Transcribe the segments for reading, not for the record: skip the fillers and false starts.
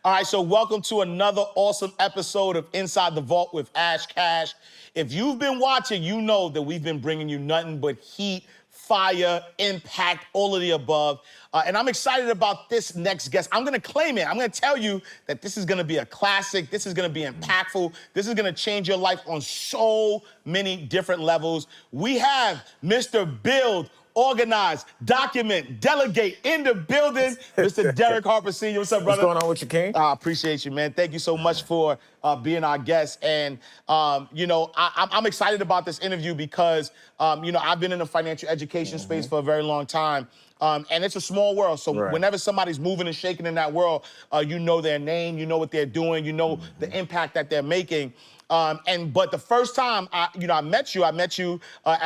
All right, so welcome to another awesome episode of Inside the Vault with Ash Cash. If you've been watching, you know that we've been bringing you nothing but heat, fire, impact, all of the above. And I'm excited about this next guest. I'm gonna claim it. I'm gonna tell you that this is gonna be a classic. This is gonna be impactful. This is gonna change your life on so many different levels. We have Mr. Build, Organize, Document, Delegate in the building, Mr. Derek Harper Sr. What's up, brother? What's going on with you, King? I appreciate you, man. Thank you so much for being our guest. And, I'm excited about this interview because, I've been in the financial education space for a very long time. And it's a small world. So whenever somebody's moving and shaking in that world, you know their name, you know what they're doing, you know the impact that they're making. But the first time I met you at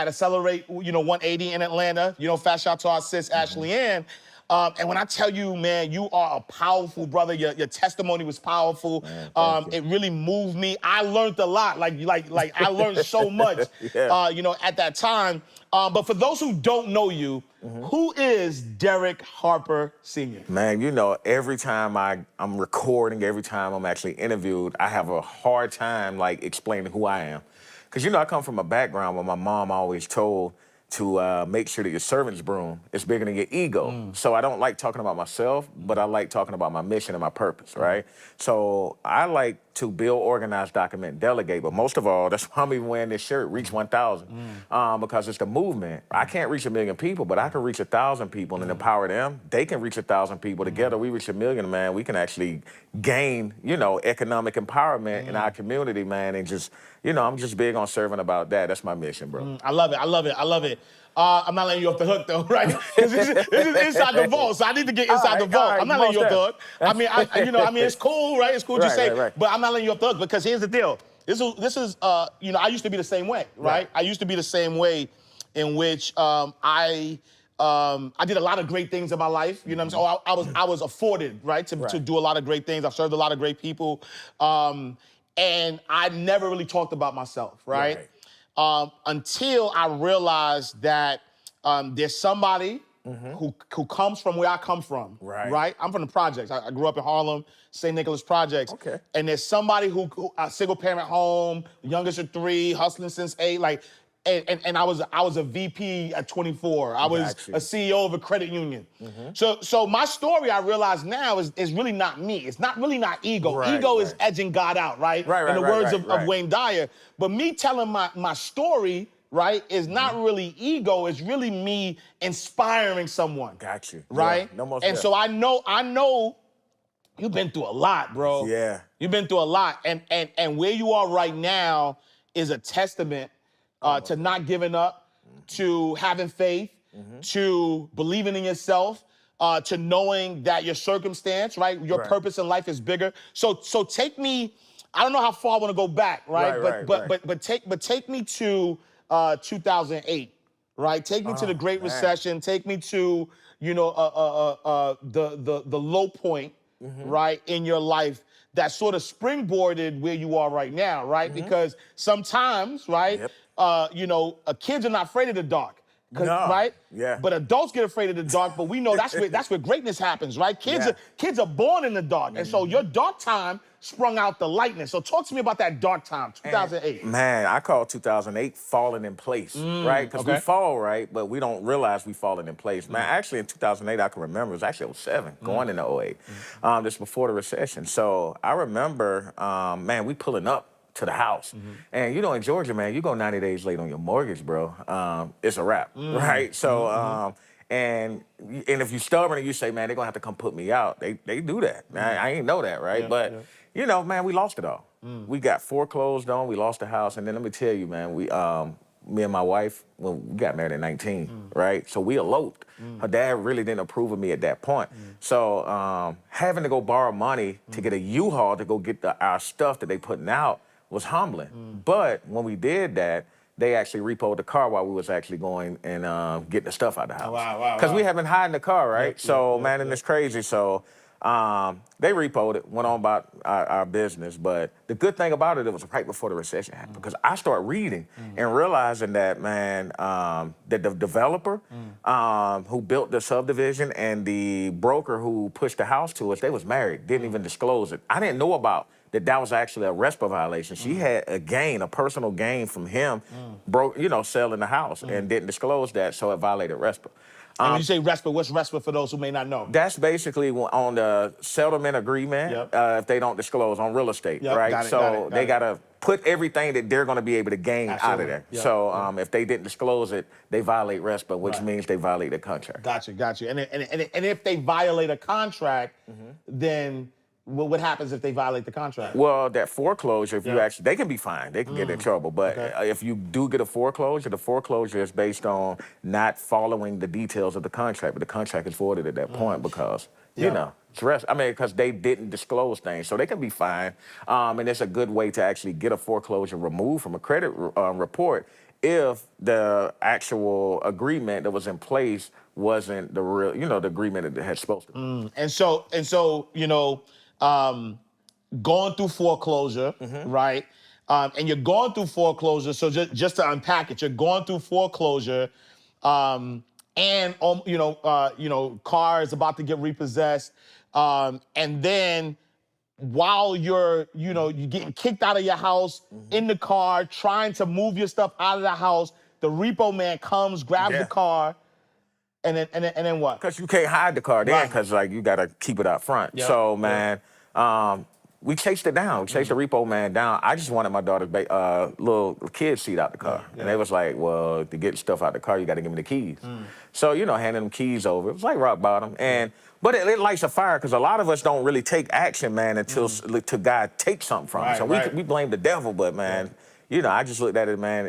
Accelerate, 180 in Atlanta. Fast shout to our sis Ashley Ann. And when I tell you, man, you are a powerful brother. Your testimony was powerful. Man, it really moved me. I learned a lot. Like I learned so much. At that time. But for those who don't know you, who is Derek Harper Sr.? Man, every time I'm recording, every time I'm actually interviewed, I have a hard time explaining who I am. Because I come from a background where my mom always told to make sure that your servant's broom is bigger than your ego. So I don't like talking about myself, but I like talking about my mission and my purpose, right? So I like to build, organize, document, delegate, but most of all, that's why I'm even wearing this shirt, Reach 1,000, because it's the movement. I can't reach 1 million people, but I can reach 1,000 people and empower them. They can reach 1,000 people. Together, we reach 1 million, man. We can actually gain, economic empowerment in our community, man, and just, I'm just big on serving about that. That's my mission, bro. I love it. I'm not letting you off the hook, though, right? Because this is Inside the Vault, so I need to get inside the vault. I'm not letting you off the hook. It's cool, right? It's cool what you say, but I'm not letting you off the hook because here's the deal. This is I used to be the same way, right? I used to be the same way in which I did a lot of great things in my life. You know what I'm saying? I was afforded, right, to do a lot of great things. I've served a lot of great people. And I never really talked about myself, right? Until I realized that there's somebody who comes from where I come from, right? I'm from the projects. I grew up in Harlem, St. Nicholas Projects. Okay. And there's somebody who a single parent home, youngest of 3, hustling since 8, and I was a VP at 24. I was a CEO of a credit union. So my story, I realize now, is really not me. It's really not ego. Ego is edging God out, right? In the words of Wayne Dyer. But me telling my story, right, is not really ego. It's really me inspiring someone. Got you. Right? Yeah, no more and so I know you've been through a lot, bro. Yeah. You've been through a lot. And where you are right now is a testament to not giving up, to having faith, to believing in yourself, to knowing that your circumstance, right, your purpose in life is bigger. So take me. I don't know how far I want to go back, right? But take me to 2008, right? Take me to the Great Recession. Take me to the low point, right, in your life that sort of springboarded where you are right now, right? Because sometimes, right, kids are not afraid of the dark. Right? Yeah. But adults get afraid of the dark, but we know that's where greatness happens, right? Kids are born in the dark. And so your dark time sprung out the lightning. So talk to me about that dark time, 2008. Man, I call 2008 falling in place, right? Because we fall, right? But we don't realize we falling in place. Man, actually in 2008, I can remember, it was actually 07, going into 08. This before the recession. So I remember, man, we pulling up to the house. And in Georgia, man, you go 90 days late on your mortgage, bro, it's a wrap, right? So, and if you're stubborn and you say, man, they're gonna have to come put me out, they do that. I ain't know that, right? But, man, we lost it all. We got foreclosed on, we lost the house, and then let me tell you, man, me and my wife, well, we got married at 19, right? So we eloped. Her dad really didn't approve of me at that point. So having to go borrow money to get a U-Haul to go get our stuff that they putting out was humbling. But when we did that, they actually repoed the car while we was actually going and getting the stuff out of the house. Wow. Because we have been hiding the car, right? And it's crazy. So They repoed it, went on about our business. But the good thing about it, it was right before the recession happened. Because I started reading and realizing that, man, that the developer who built the subdivision and the broker who pushed the house to us, they was married, didn't even disclose it. I didn't know about that was actually a RESPA violation. She had a personal gain from him, selling the house and didn't disclose that, so it violated RESPA. And when you say RESPA, what's RESPA for those who may not know? That's basically on the settlement agreement, if they don't disclose on real estate, right? They got to put everything that they're going to be able to gain out of there. If they didn't disclose it, they violate RESPA, which means they violate the contract. Gotcha. And if they violate a contract, then what happens if they violate the contract? Well, that foreclosure, if you actually, they can be fined, they can get in trouble. But if you do get a foreclosure, the foreclosure is based on not following the details of the contract. But the contract is voided at that point because, because they didn't disclose things. So they can be fined. And it's a good way to actually get a foreclosure removed from a credit report if the actual agreement that was in place wasn't the real, the agreement that it had supposed to be. And so, going through foreclosure, right? And you're going through foreclosure. So just to unpack it, you're going through foreclosure, and car is about to get repossessed, and then while you're getting kicked out of your house in the car, trying to move your stuff out of the house, the repo man comes, grabs the car. And then what? Because you can't hide the car then, because you gotta keep it out front. So man, we chased it down. We chased the repo man down. I just wanted my daughter's little kid seat out the car, and they was like, "Well, to get stuff out the car, you got to give me the keys." So handing them keys over, it was like rock bottom. But it lights a fire because a lot of us don't really take action, man, until God takes something from us. So we blame the devil, but man. I just looked at it, man.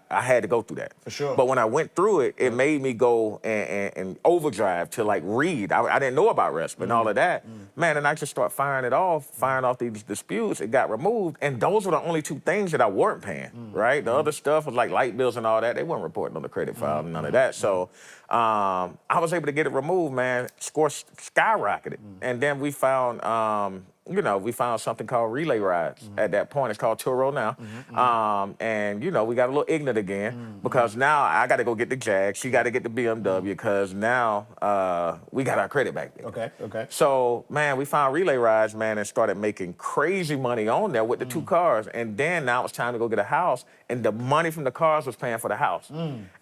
I had to go through that. For sure. But when I went through it, it made me go and overdrive to read. I didn't know about RESPA and all of that. Man, and I just started firing off these disputes. It got removed. And those were the only two things that I weren't paying, right? The other stuff was like light bills and all that. They weren't reporting on the credit file and none of that. So I was able to get it removed, man. Score skyrocketed. And then we found... we found something called relay rides at that point. It's called Turo now. And, we got a little ignorant again because now I got to go get the Jag. She got to get the BMW because now we got our credit back there. Okay. So, man, we found relay rides, man, and started making crazy money on there with the two cars. And then now it's time to go get a house. And the money from the cars was paying for the house.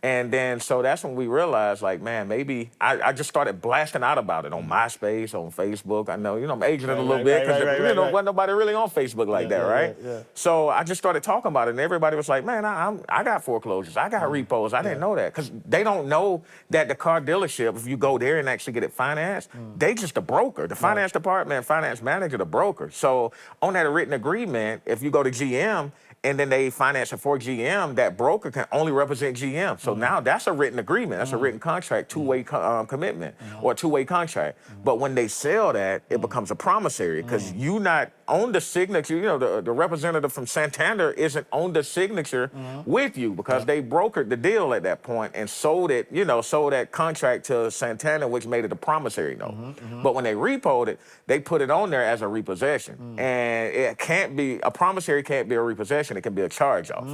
And then, so that's when we realized, man, maybe I just started blasting out about it on MySpace, on Facebook. I know, I'm aging it a little bit. Wasn't nobody really on Facebook like that, right? So I just started talking about it, and everybody was like, man, I got foreclosures, I got repos. I didn't know that. Because they don't know that the car dealership, if you go there and actually get it financed, they just a broker. The finance department, finance manager, the broker. So on that written agreement, if you go to GM, and then they finance it for GM, that broker can only represent GM. So now that's a written agreement. That's a written contract, two-way commitment or two-way contract. But when they sell that, it becomes a promissory because you not on the signature, the representative from Santander isn't on the signature with you because they brokered the deal at that point and sold it, sold that contract to Santander, which made it a promissory note. But when they repoed it, they put it on there as a repossession. And it can't be, a prommissary can't be a repossession. It can be a charge-off.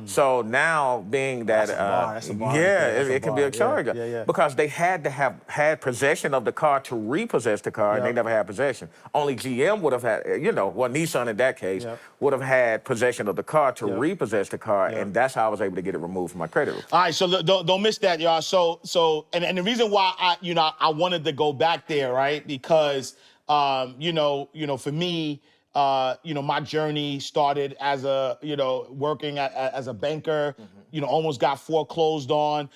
So now, being that, that's a bar. It can be a charge-off because they had to have had possession of the car to repossess the car, and they never had possession. Only GM would have had, Nissan in that case would have had possession of the car to repossess the car, and that's how I was able to get it removed from my credit report. All right, so don't miss that, y'all. So, and the reason why I wanted to go back there, right? Because for me. My journey started as working as a banker, almost got foreclosed on,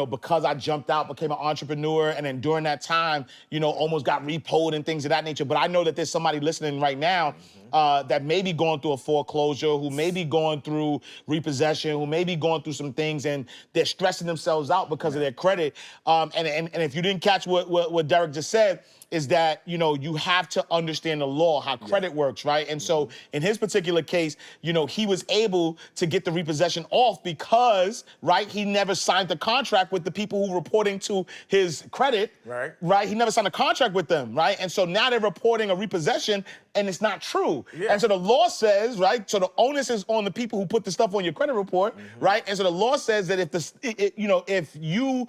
because I jumped out, became an entrepreneur. And then during that time, almost got repoed and things of that nature. But I know that there's somebody listening right now that may be going through a foreclosure, who may be going through repossession, who may be going through some things, and they're stressing themselves out because of their credit. And if you didn't catch what Derek just said, is that, you know, you have to understand the law, how credit works, right? And so in his particular case, you know, he was able to get the repossession off because, right, he never signed the contract with the people who were reporting to his credit, right? He never signed a contract with them, right? And so now they're reporting a repossession and it's not true. And so the law says, right, so the onus is on the people who put the stuff on your credit report, right? And so the law says that if you know, if you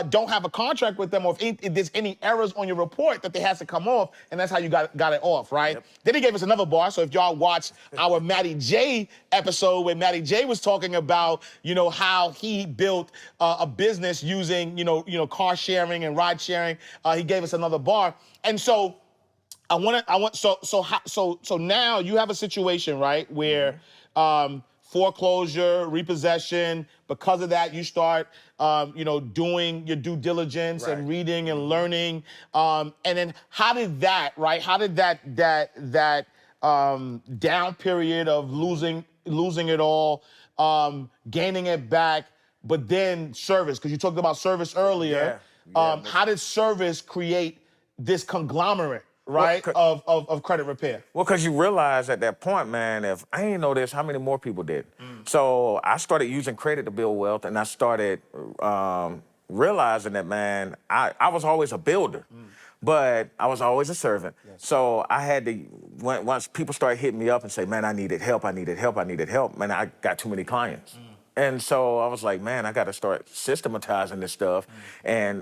don't have a contract with them, or if there's any errors on your report, that they has to come off, and that's how you got it off, right? Then he gave us another bar. So if y'all watched our Matty J episode where Matty J was talking about, you know, how he built a business using, you know, car sharing and ride sharing, he gave us another bar. And so so now you have a situation, right, where foreclosure, repossession, because of that, you start, you know, doing your due diligence and reading and learning. And then how did that, right? How did that down period of losing it all, gaining it back, but then service, because you talked about service earlier. How did service create this conglomerate, right, of credit repair? Well, because you realize at that point, man, if I ain't know this, how many more people did? So I started using credit to build wealth, and I started realizing that, man, I was always a builder, but I was always a servant. So I had to, once people started hitting me up and say, man, I needed help, man, I got too many clients. And so I was like, man, I got to start systematizing this stuff and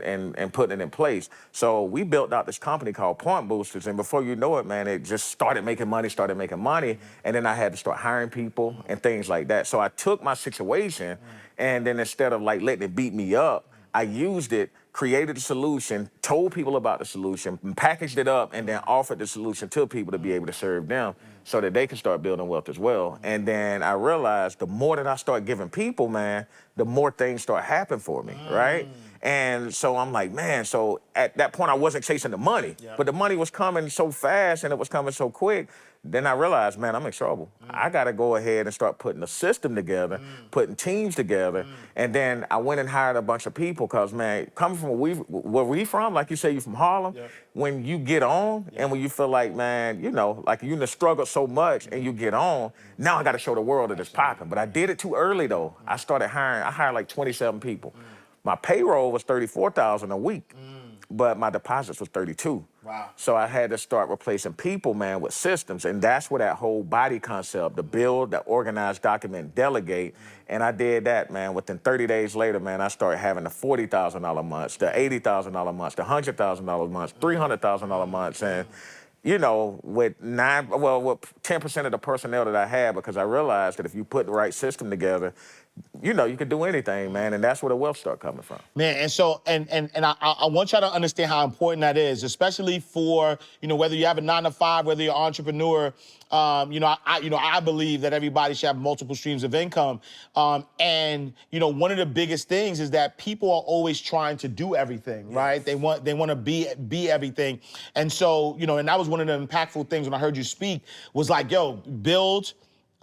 putting it in place. So we built out this company called Point Boosters. And before you know it, man, it just started making money. And then I had to start hiring people and things like that. So I took my situation and then instead of like letting it beat me up, I used it, created a solution, told people about the solution, packaged it up, and then offered the solution to people to be able to serve them so that they can start building wealth as well. And then I realized the more that I start giving people, man, the more things start happening for me, right? And so I'm like, man, so at that point I wasn't chasing the money, but the money was coming so fast and it was coming so quick. Then I realized, man, I'm in trouble. I got to go ahead and start putting a system together, putting teams together. And then I went and hired a bunch of people because, man, coming from where we from, like you say, you from Harlem, when you get on and when you feel like, man, you know, like you done struggled so much and you get on, now I got to show the world that it's popping. But I did it too early, though. I hired like 27 people. My payroll was $34,000 a week, but my deposits was $32,000. Wow. So I had to start replacing people, man, with systems. And that's where that whole body concept, the build, the organize, document, delegate. And I did that, man. Within 30 days later, man, I started having the $40,000 months, the $80,000 months, the $100,000 months, $300,000 months. And, you know, with 10% of the personnel that I had, because I realized that if you put the right system together, you know, you could do anything, man, and that's where the wealth start coming from. Man, and so, and I want y'all to understand how important that is, especially for, you know, whether you have a 9-to-5, whether you're an entrepreneur. You know, I believe that everybody should have multiple streams of income. And, you know, one of the biggest things is that people are always trying to do everything, right? They want to be everything. And so, you know, and that was one of the impactful things when I heard you speak was like, yo, build,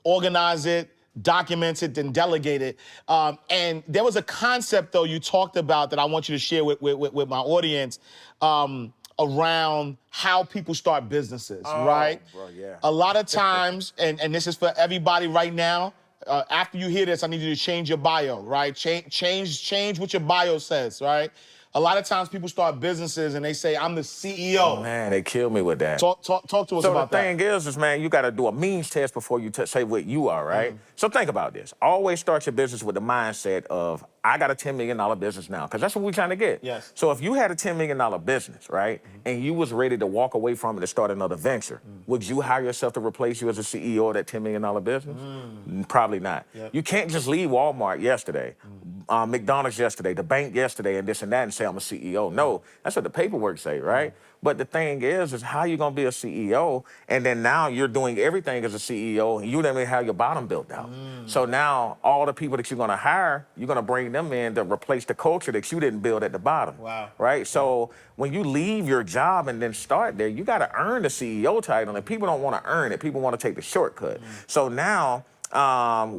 organize it, document it, then delegate it. And there was a concept, though, you talked about that I want you to share with my audience around how people start businesses, right? Bro, yeah. A lot of times, and this is for everybody right now, after you hear this, I need you to change your bio, right? Change what your bio says, right? A lot of times people start businesses and they say, I'm the CEO. Oh, man, they kill me with that. Talk to us about that. So the thing is, man, you got to do a means test before you say what you are, right? So think about this. Always start your business with the mindset of, I got a $10 million business now, because that's what we're trying to get. Yes. So if you had a $10 million business, right, and you was ready to walk away from it to start another venture, would you hire yourself to replace you as a CEO of that $10 million business? Probably not. You can't just leave Walmart yesterday. McDonald's yesterday, the bank yesterday, and this and that, and say I'm a CEO. No, that's what the paperwork say, right? But the thing is how you gonna be a CEO, and then now you're doing everything as a CEO, and you didn't even have your bottom built out. So now all the people that you're gonna hire, you're gonna bring them in to replace the culture that you didn't build at the bottom. Wow. Right? So when you leave your job and then start there, you gotta earn the CEO title, and people don't wanna earn it. People wanna take the shortcut. So now,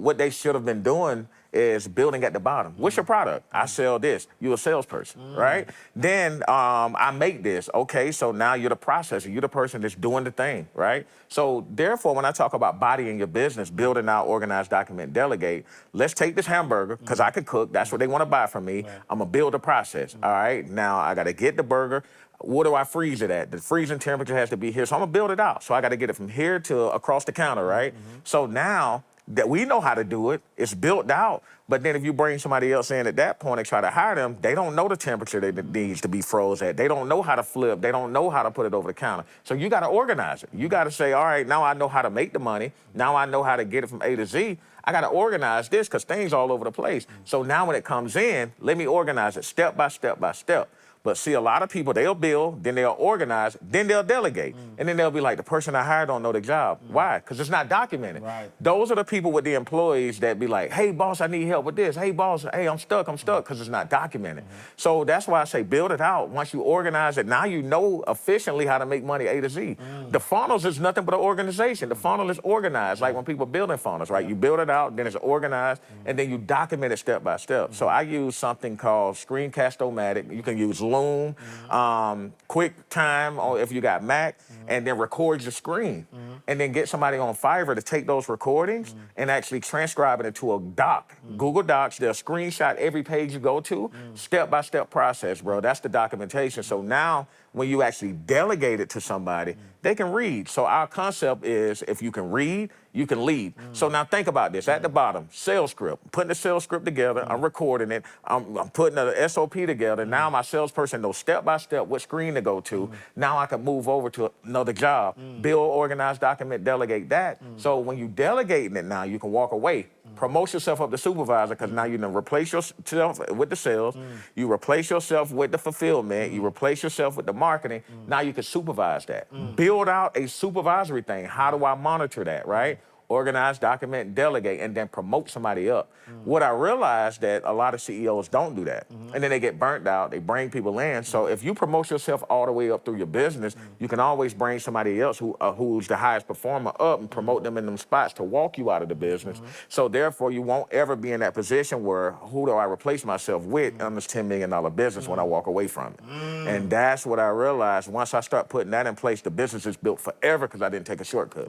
what they should have been doing is building at the bottom. What's your product? I sell this. You're a salesperson, right? Then I make this. Okay, so now you're the processor. You're the person that's doing the thing, right? So therefore, when I talk about bodying your business, building out, organize, document, delegate, let's take this hamburger, because I can cook. That's what they want to buy from me. Right. I'm going to build a process, all right? Now, I got to get the burger. What do I freeze it at? The freezing temperature has to be here. So I'm going to build it out. So I got to get it from here to across the counter, right? So now that we know how to do it, it's built out. But then if you bring somebody else in at that point and try to hire them, they don't know the temperature that needs to be froze at. They don't know how to flip. They don't know how to put it over the counter. So you got to organize it. You got to say, all right, now I know how to make the money. Now I know how to get it from A to Z. I got to organize this because things all over the place. So now when it comes in, let me organize it step by step by step. But see, a lot of people, they'll build, then they'll organize, then they'll delegate. And then they'll be like, the person I hired don't know the job. Why? Because it's not documented. Right. Those are the people with the employees that be like, hey, boss, I need help with this. Hey, boss, hey, I'm stuck, because it's not documented. So that's why I say build it out. Once you organize it, now you know efficiently how to make money A to Z. The funnels is nothing but an organization. The funnel is organized, like when people building funnels, right? You build it out, then it's organized, and then you document it step by step. So I use something called Screencast-O-Matic. You can use Loom, QuickTime, or if you got Mac, and then record your screen. And then get somebody on Fiverr to take those recordings and actually transcribe it into a doc. Google Docs, they'll screenshot every page you go to, step-by-step process, bro. That's the documentation. So now, when you actually delegate it to somebody, they can read. So our concept is if you can read, you can lead. So now think about this. At the bottom, sales script. Putting the sales script together, I'm recording it, I'm putting a SOP together. Now my salesperson knows step-by-step what screen to go to. Now I can move over to another job. Build, organize, document, delegate that. So when you delegating it now, you can walk away. Promote yourself up to supervisor, because now you can replace yourself with the sales, you replace yourself with the fulfillment, you replace yourself with the marketing. Now you can supervise that. Build out a supervisory thing. How do I monitor that, right? Organize, document, delegate, and then promote somebody up. What I realized that a lot of CEOs don't do that. And then they get burnt out, they bring people in. So if you promote yourself all the way up through your business, you can always bring somebody else who's the highest performer up and promote them in them spots to walk you out of the business. So therefore, you won't ever be in that position where, who do I replace myself with on this $10 million business when I walk away from it? And that's what I realized. Once I start putting that in place, the business is built forever because I didn't take a shortcut.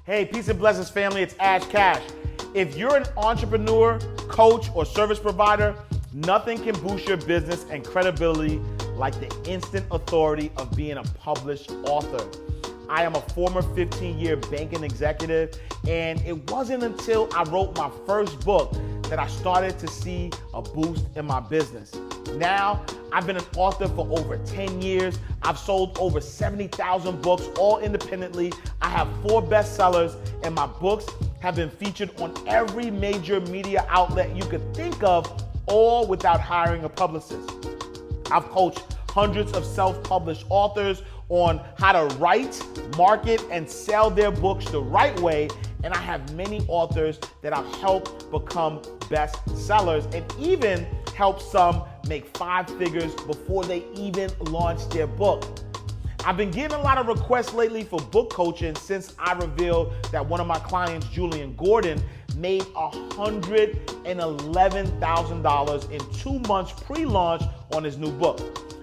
Hey, peace and blessings, family. It's Ash Cash. If you're an entrepreneur, coach, or service provider, nothing can boost your business and credibility like the instant authority of being a published author. I am a former 15-year banking executive, and it wasn't until I wrote my first book that I started to see a boost in my business. Now, I've been an author for over 10 years. I've sold over 70,000 books, all independently. I have 4 bestsellers, and my books have been featured on every major media outlet you could think of, all without hiring a publicist. I've coached hundreds of self-published authors on how to write, market, and sell their books the right way. And I have many authors that I've helped become bestsellers, and even helped some make 5 figures before they even launch their book. I've been getting a lot of requests lately for book coaching since I revealed that one of my clients, Julian Gordon, made $111,000 in 2 months pre-launch on his new book.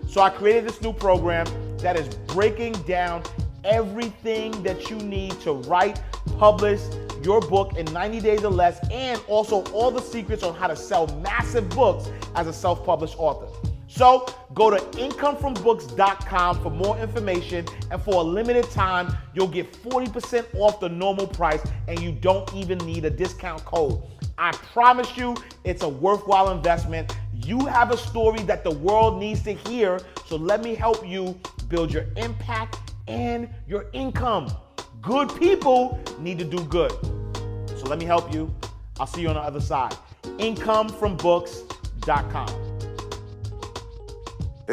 So I created this new program that is breaking down everything that you need to write, publish your book in 90 days or less, and also all the secrets on how to sell massive books as a self-published author. So go to incomefrombooks.com for more information, and for a limited time, you'll get 40% off the normal price, and you don't even need a discount code. I promise you, it's a worthwhile investment. You have a story that the world needs to hear, so let me help you build your impact and your income. Good people need to do good. So let me help you. I'll see you on the other side. Incomefrombooks.com.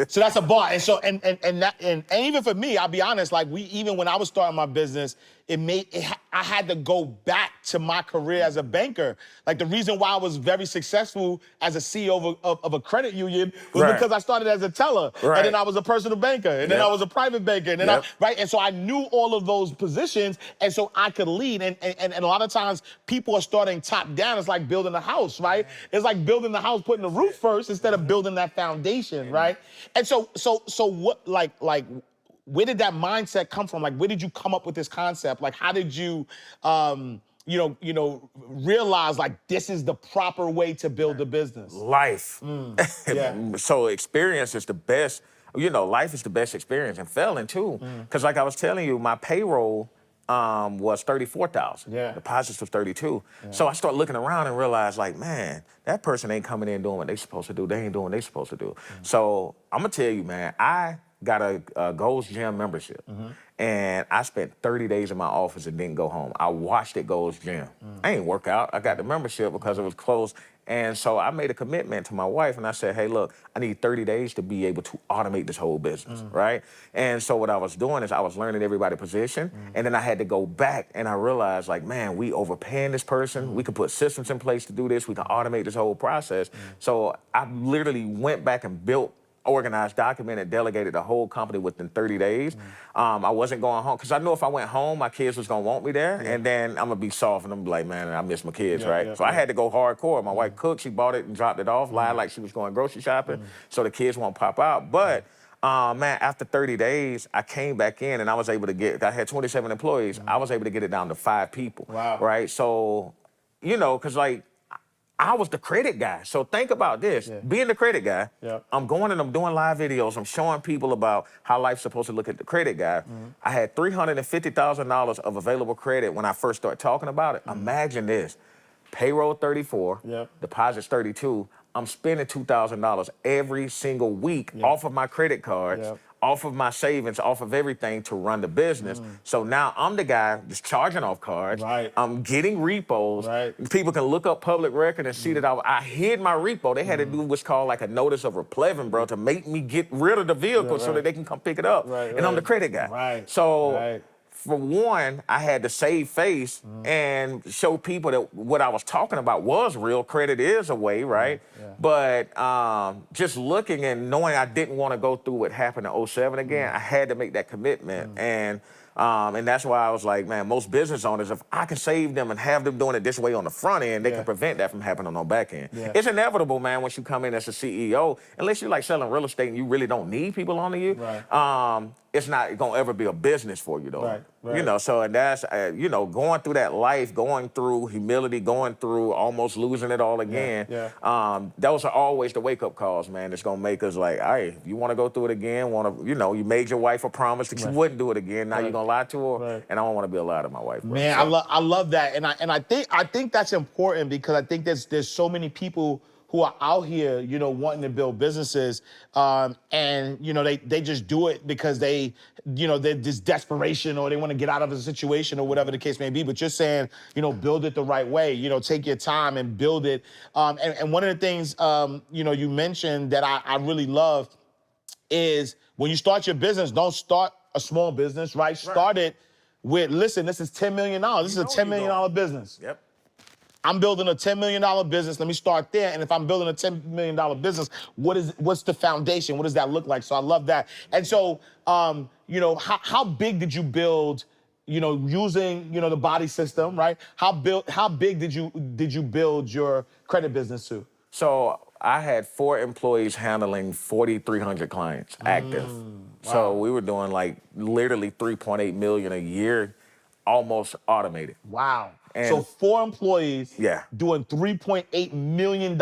So that's a bar. And so and even for me, I'll be honest, like even when I was starting my business, I had to go back to my career as a banker. Like the reason why I was very successful as a CEO of a credit union was because I started as a teller. And then I was a personal banker. And then I was a private banker. And then and so I knew all of those positions. And so I could lead. And a lot of times people are starting top down. It's like building a house, right? It's like building the house, putting the roof first instead of building that foundation, right? And so what, like, where did that mindset come from? Like, where did you come up with this concept? Like, how did you, realize like this is the proper way to build a business? Life. So experience is the best. Life is the best experience, and failing too. Because like I was telling you, my payroll was 34,000. Deposits was 32. So I start looking around and realize, like, man, that person ain't coming in doing what they supposed to do. They ain't doing what they supposed to do. So I'm gonna tell you, man, I got a Gold's Gym membership. And I spent 30 days in my office and didn't go home. I watched at Gold's Gym. I ain't work out. I got the membership because it was closed. And so I made a commitment to my wife and I said, hey, look, I need 30 days to be able to automate this whole business, right? And so what I was doing is I was learning everybody's position, and then I had to go back and I realized, like, man, we overpaying this person. We could put systems in place to do this. We can automate this whole process. So I literally went back and built, organized, documented, delegated the whole company within 30 days. I wasn't going home because I knew if I went home, my kids was gonna want me there, and then I'm gonna be soft and I'm gonna be like, man, I miss my kids, right? So I had to go hardcore. My wife cooked, she bought it and dropped it off, lied like she was going grocery shopping, so the kids won't pop out. But man, after 30 days, I came back in and I was able to I had 27 employees. I was able to get it down to 5 people, right? So, because like, I was the credit guy. So think about this. Being the credit guy, I'm going and I'm doing live videos. I'm showing people about how life's supposed to look at the credit guy. I had $350,000 of available credit when I first started talking about it. Imagine this. Payroll 34, deposits 32. I'm spending $2,000 every single week off of my credit cards, off of my savings, off of everything to run the business. So now I'm the guy just charging off cards. I'm getting repos. People can look up public record and see that I hid my repo. They had to do what's called like a notice of replevin, bro, to make me get rid of the vehicle so that they can come pick it up. And I'm the credit guy. So for one, I had to save face and show people that what I was talking about was real. Credit is a way, right? But just looking and knowing I didn't want to go through what happened in 07 again, I had to make that commitment. And that's why I was like, man, most business owners, if I can save them and have them doing it this way on the front end, they can prevent that from happening on the back end. It's inevitable, man, once you come in as a CEO, unless you're like selling real estate and you really don't need people under you, it's not gonna ever be a business for you though. So and that's, going through that life, going through humility, going through almost losing it all again. Those are always the wake up calls, man. It's gonna make us like, hey, if you wanna go through it again, you made your wife a promise that you wouldn't do it again. Now you're gonna lie to her, and I don't wanna be a lie to my wife. Bro. Man, I love that. And I think that's important because I think there's so many people who are out here, wanting to build businesses, and they just do it because they're this desperation or they want to get out of a situation or whatever the case may be. But you're saying, build it the right way. Take your time and build it. And one of the things, you mentioned that I really love is when you start your business, don't start a small business, right? Start it with, listen, this is $10 million. This is a $10 million business. I'm building a $10 million business. Let me start there. And if I'm building a $10 million business, what's the foundation? What does that look like? So I love that. And so, how big did you build, using, the body system, right? How big did you build your credit business to? So I had 4 employees handling 4,300 clients active. So we were doing like literally 3.8 million a year, almost automated. Wow. And so 4 employees doing $3.8 million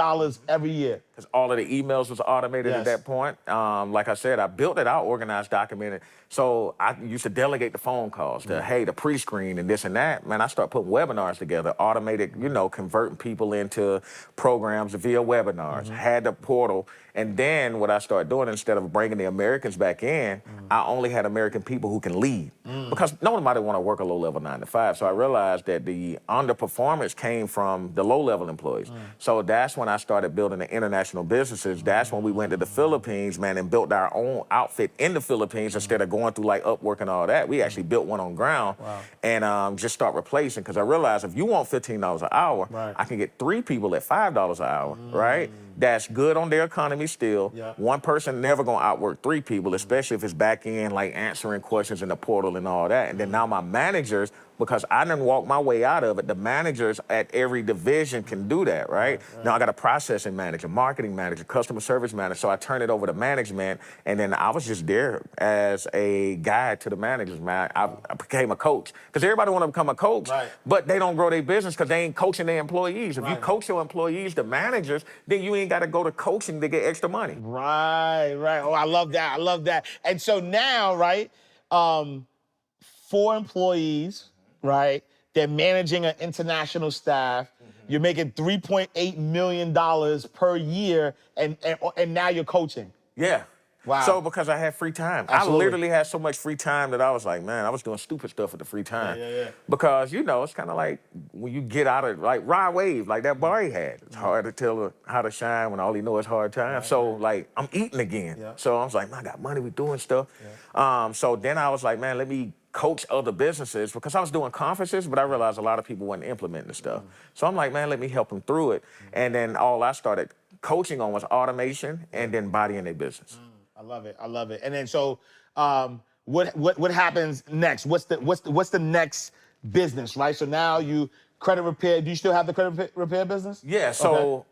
every year. Because all of the emails was automated at that point. Like I said, I built it out, organized, documented. So I used to delegate the phone calls to, hey, the pre-screen and this and that. Man, I started putting webinars together, automated, converting people into programs via webinars, had the portal. And then what I started doing, instead of bringing the Americans back in, I only had American people who can lead. Because nobody want to work a low-level 9 to 5. So I realized that the underperformance came from the low-level employees. So that's when I started building the international businesses. That's when we went to the Philippines, man, and built our own outfit in the Philippines instead of going through like Upwork and all that. We actually built one on ground and just start replacing, because I realized if you want $15 an hour, I can get 3 people at $5 an hour, right? That's good on their economy still. One person never gonna outwork 3 people, especially if it's back in, like answering questions in the portal and all that. And then now my managers, because I didn't walk my way out of it, the managers at every division can do that, right? Now I got a processing manager, marketing manager, customer service manager. So I turned it over to management, and then I was just there as a guide to the managers, man. I became a coach, because everybody want to become a coach, but they don't grow their business because they ain't coaching their employees. If you coach your employees, the managers, then you ain't got to go to coaching to get extra money. Right. Oh, I love that. I love that. And so now, right, 4 employees, right? They're managing an international staff. You're making $3.8 million per year, and now you're coaching. Yeah. Wow. So because I had free time. Absolutely. I literally had so much free time that I was like, man, I was doing stupid stuff with the free time. Because, you know, it's kind of like when you get out of, like, Rod Wave, like that bar he had. It's hard to tell her how to shine when all he knows is hard times. So, like, I'm eating again. So I was like, man, I got money, we doing stuff. So then I was like, man, let me coach other businesses, because I was doing conferences, but I realized a lot of people weren't implementing the stuff. So I'm like, man, let me help them through it. And then all I started coaching on was automation and then bodying their business. I love it. I love it. And then so, what happens next? What's the next business, right? So now you credit repair. Do you still have the credit repair business? Yeah. So.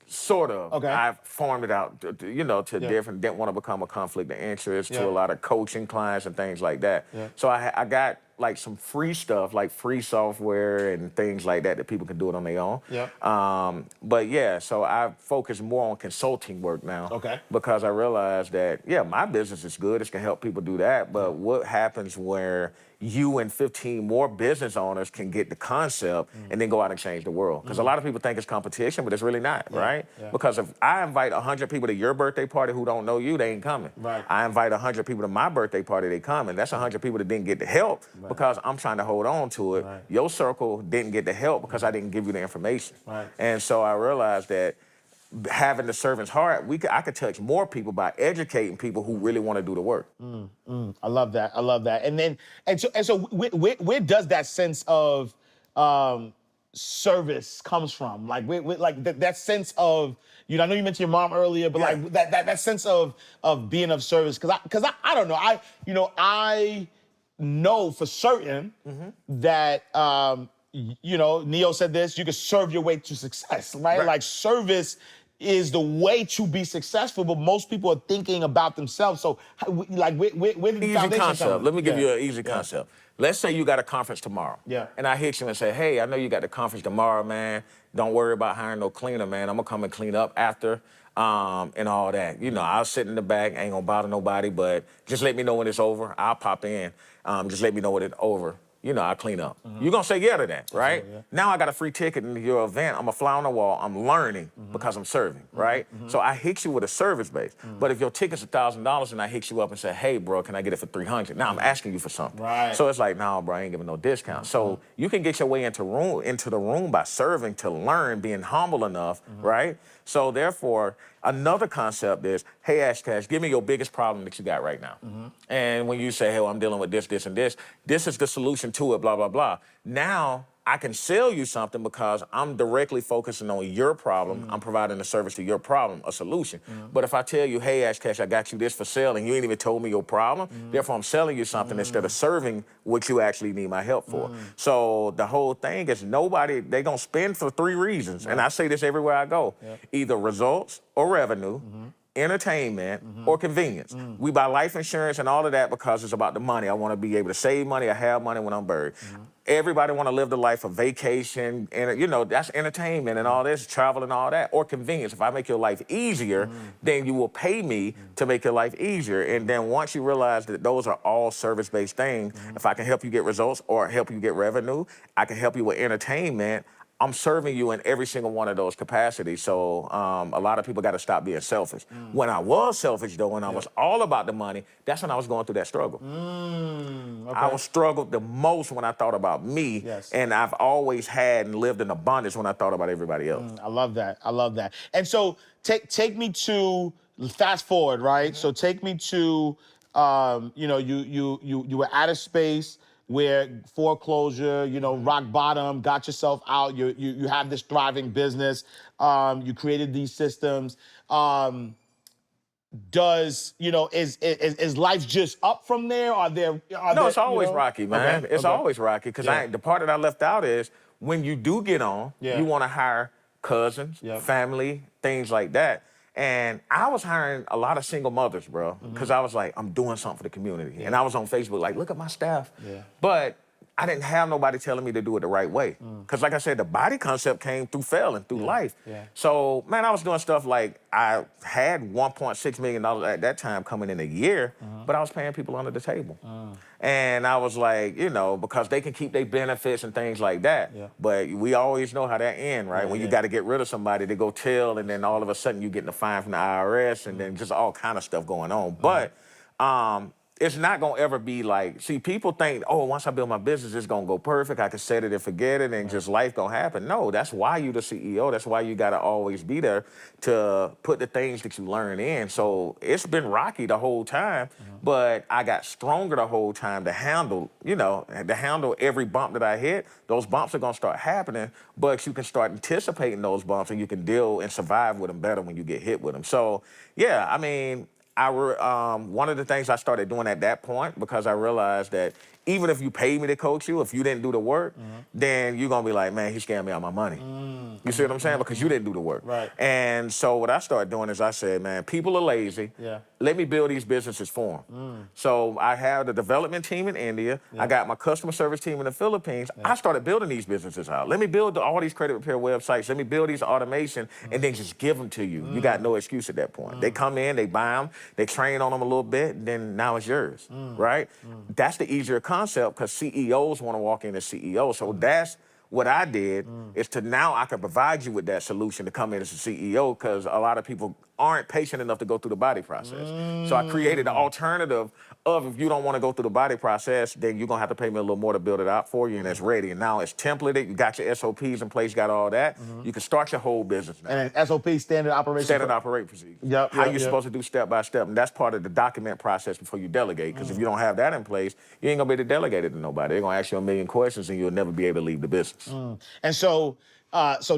Sort of. Okay. I've formed it out, you know, to different, didn't want to become a conflict of interest to a lot of coaching clients and things like that. So I got like some free stuff, like free software and things like that people can do it on their own. But yeah, so I focus more on consulting work now. Because I realized that, yeah, my business is good. It can help people do that. But what happens where you and 15 more business owners can get the concept and then go out and change the world? Because a lot of people think it's competition, but it's really not, right? Because if I invite 100 people to your birthday party who don't know you, they ain't coming. I invite 100 people to my birthday party, they coming. That's 100 people that didn't get the help because I'm trying to hold on to it. Your circle didn't get the help because I didn't give you the information. And so I realized that having the servant's heart, I could touch more people by educating people who really want to do the work. I love that. I love that. And so where does that sense of service comes from? Like like that sense of, you know, I know you mentioned your mom earlier, but like that sense of being of service. Because I don't know. I know for certain that you know, Neo said this, you can serve your way to success, right? Like service is the way to be successful, but most people are thinking about themselves. So, like, where did the foundation concept. come? Let me give you an easy concept. Let's say you got a conference tomorrow. And I hit you and say, hey, I know you got the conference tomorrow, man. Don't worry about hiring no cleaner, man. I'm gonna come and clean up after and all that. You know, I'll sit in the back, ain't gonna bother nobody, but just let me know when it's over. I'll pop in. Just let me know when it's over. You know, I'll clean up. You're gonna say yeah to that, right? Now I got a free ticket into your event. I'm a fly on the wall. I'm learning because I'm serving, right? So I hit you with a service base. But if your ticket's $1,000 and I hit you up and say, hey, bro, can I get it for $300? Now I'm asking you for something. So it's like, no, bro, I ain't giving no discount. So you can get your way into the room by serving to learn, being humble enough, right? So therefore, another concept is, hey, Ash Cash, give me your biggest problem that you got right now. And when you say, hey, well, I'm dealing with this, this, and this is the solution to it, blah, blah, blah. Now, I can sell you something because I'm directly focusing on your problem. I'm providing a service to your problem, a solution. But if I tell you, hey, Ash Cash, I got you this for sale, and you ain't even told me your problem, therefore I'm selling you something instead of serving what you actually need my help for. So the whole thing is they gonna spend for 3 reasons. And I say this everywhere I go. Either results or revenue, entertainment, or convenience. We buy life insurance and all of that because it's about the money. I want to be able to save money. I have money when I'm buried. Everybody want to live the life of vacation, and you know, that's entertainment and all this, travel and all that, or convenience. If I make your life easier, then you will pay me to make your life easier. And then once you realize that those are all service-based things, if I can help you get results or help you get revenue, I can help you with entertainment, I'm serving you in every single one of those capacities. So a lot of people got to stop being selfish. When I was selfish, though, when I was all about the money, that's when I was going through that struggle. I was struggled the most when I thought about me. Yes. And I've always had and lived in abundance when I thought about everybody else. I love that. I love that. And so take me to fast forward, right? So take me to you were at a space where foreclosure, rock bottom, got yourself out. You have this thriving business. You created these systems. Is life just up from there? No, it's always rocky, man. It's always rocky because the part that I left out is when you do get on, you want to hire cousins, family, things like that. And I was hiring a lot of single mothers, bro, because I was like, I'm doing something for the community. And I was on Facebook like, look at my staff. But I didn't have nobody telling me to do it the right way. Because like I said, the body concept came through failing, through life. So, man, I was doing stuff like I had $1.6 million at that time coming in a year, but I was paying people under the table. And I was like, because they can keep their benefits and things like that. But we always know how that ends, right? When you got to get rid of somebody, they go tell, and then all of a sudden you getting a fine from the IRS, and then just all kind of stuff going on. But it's not going to ever be like, see, people think, oh, once I build my business, it's going to go perfect. I can set it and forget it and just life going to happen. No, that's why you the CEO. That's why you got to always be there to put the things that you learn in. So it's been rocky the whole time, but I got stronger the whole time to handle, every bump that I hit. Those bumps are going to start happening, but you can start anticipating those bumps and you can deal and survive with them better when you get hit with them. So, yeah, I mean, one of the things I started doing at that point, because I realized that even if you paid me to coach you, if you didn't do the work, then you're going to be like, man, he scammed me out of my money. You see what I'm saying? Because you didn't do the work. Right. And so what I started doing is I said, man, people are lazy. Let me build these businesses for them. So I have the development team in India. I got my customer service team in the Philippines. I started building these businesses out. Let me build all these credit repair websites. Let me build these automation and then just give them to you. You got no excuse at that point. They come in, they buy them, they train on them a little bit, and then now it's yours, right? That's the easier concept because CEOs want to walk in as CEOs. So that's what I did is to now I can provide you with that solution to come in as a CEO because a lot of people aren't patient enough to go through the body process. So I created an alternative of if you don't want to go through the body process, then you're going to have to pay me a little more to build it out for you, and it's ready. And now it's templated. You got your SOPs in place, got all that. You can start your whole business now. And SOP, standard operation. Standard operating procedure. How you're supposed to do step by step. And that's part of the document process before you delegate. Because if you don't have that in place, you ain't going to be able to delegate it to nobody. They're going to ask you a million questions, and you'll never be able to leave the business. And so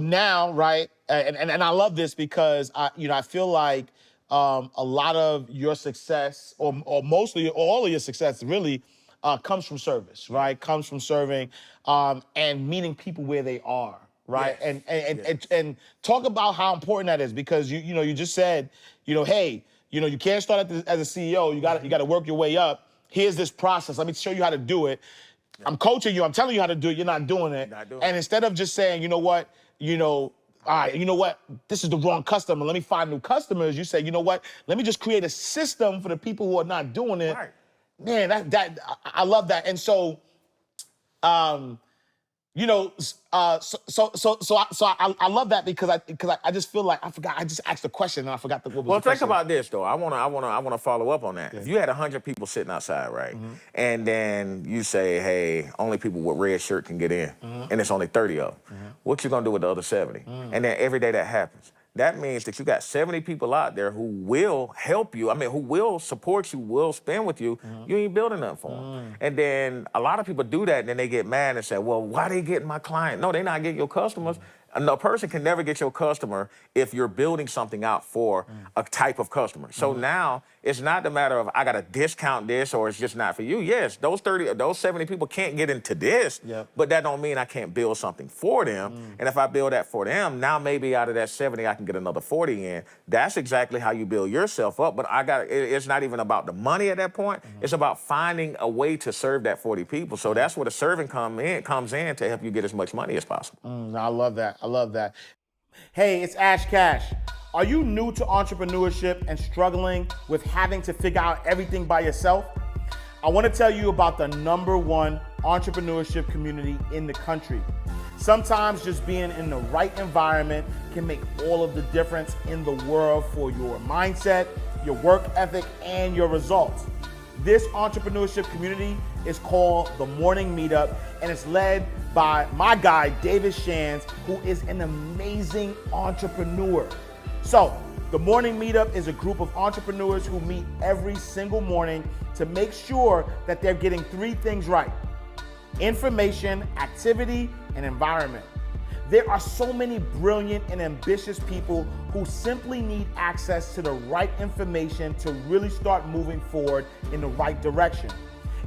now, right, and I love this because I feel like a lot of your success, or mostly all of your success, really comes from service, right? Comes from serving and meeting people where they are, right? Yes. And talk about how important that is because you just said, hey, you can't start as a CEO. You got to work your way up. Here's this process. Let me show you how to do it. I'm coaching you. I'm telling you how to do it. You're not doing it. And instead of just saying, all right, this is the wrong customer. Let me find new customers. You say, let me just create a system for the people who are not doing it. Right. Man, I love that. And so, so I love that because I just feel like I forgot. I just asked a question and I forgot what was the question. Well, think about this though. I wanna follow up on that. If you had 100 people sitting outside, right, and then you say, hey, only people with red shirt can get in, and it's only 30 of them. What you gonna do with the other 70? And then every day that happens. That means that you got 70 people out there who will help you. I mean, who will support you, will spend with you. You ain't building nothing for them. And then a lot of people do that, and then they get mad and say, well, why they getting my client? No, they not getting your customers. A person can never get your customer if you're building something out for a type of customer. So now it's not the matter of I got to discount this or it's just not for you. Yes, those 70 people can't get into this, but that don't mean I can't build something for them. And if I build that for them, now maybe out of that 70, I can get another 40 in. That's exactly how you build yourself up. But it's not even about the money at that point. It's about finding a way to serve that 40 people. So that's where the serving comes in to help you get as much money as possible. I love that. I love that. Hey, it's Ash Cash. Are you new to entrepreneurship and struggling with having to figure out everything by yourself? I want to tell you about the #1 entrepreneurship community in the country. Sometimes just being in the right environment can make all of the difference in the world for your mindset, your work ethic, and your results. This entrepreneurship community is called the Morning Meetup, and it's led by my guy, David Shands, who is an amazing entrepreneur. So, the Morning Meetup is a group of entrepreneurs who meet every single morning to make sure that they're getting 3 things right: information, activity, and environment. There are so many brilliant and ambitious people who simply need access to the right information to really start moving forward in the right direction.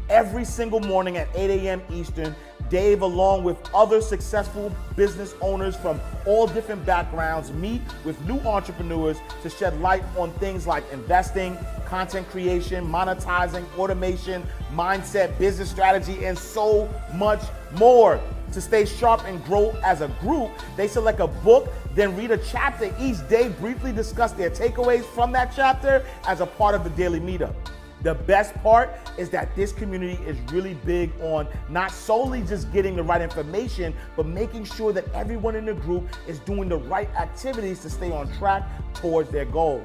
Every single morning at 8 a.m. Eastern, Dave, along with other successful business owners from all different backgrounds, meet with new entrepreneurs to shed light on things like investing, content creation, monetizing, automation, mindset, business strategy, and so much more. To stay sharp and grow as a group, they select a book, then read a chapter each day, briefly discuss their takeaways from that chapter as a part of the daily meetup. The best part is that this community is really big on not solely just getting the right information, but making sure that everyone in the group is doing the right activities to stay on track towards their goal.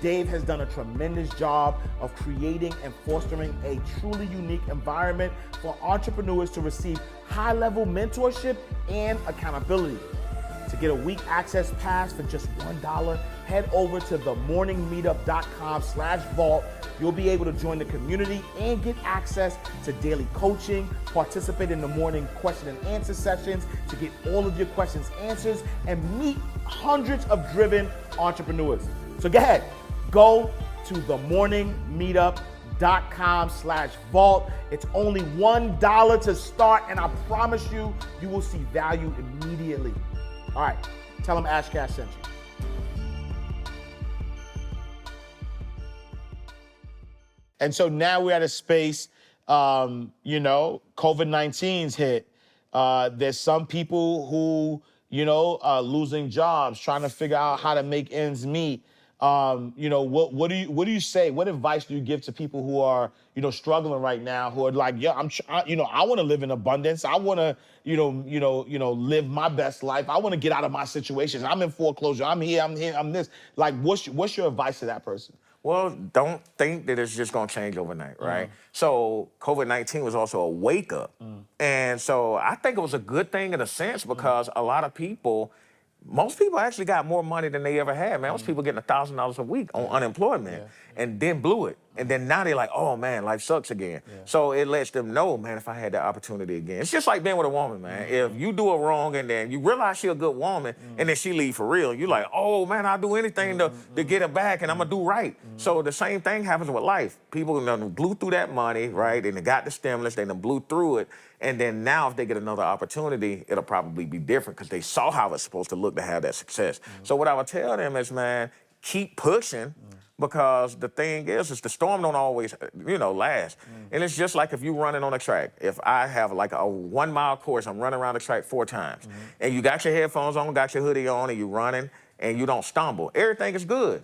Dave has done a tremendous job of creating and fostering a truly unique environment for entrepreneurs to receive high-level mentorship and accountability. To get a week access pass for just $1, head over to themorningmeetup.com/vault. You'll be able to join the community and get access to daily coaching, participate in the morning question and answer sessions to get all of your questions answered, and meet hundreds of driven entrepreneurs. So go ahead, go to themorningmeetup.com/vault. It's only $1 to start, and I promise you, you will see value immediately. All right, tell them Ash Cash sent you. And so now we're at a space, COVID-19's hit. There's some people who, are losing jobs, trying to figure out how to make ends meet. What do you say? What advice do you give to people who are, struggling right now, who are like, I want to live in abundance. I want to, live my best life. I want to get out of my situations. I'm in foreclosure. I'm here. I'm this. Like, what's your advice to that person? Well, don't think that it's just going to change overnight, right? So COVID-19 was also a wake up. And so I think it was a good thing in a sense because a lot of people, most people actually got more money than they ever had, man. Most people getting $1,000 a week on unemployment and then blew it. And then now they're like, oh man, life sucks again. So it lets them know, man, if I had that opportunity again. It's just like being with a woman, man. If you do her wrong and then you realize she's a good woman and then she leave for real, you're like, oh man, I'll do anything to get her back and I'm gonna do right. So the same thing happens with life. People done blew through that money, right? And they got the stimulus, they done blew through it. And then now if they get another opportunity, it'll probably be different because they saw how it's supposed to look to have that success. So what I would tell them is, man, keep pushing. Because the thing is the storm don't always, last. And it's just like if you're running on a track. If I have like a 1 mile course, I'm running around the track 4 times. And you got your headphones on, got your hoodie on, and you're running, and you don't stumble. Everything is good.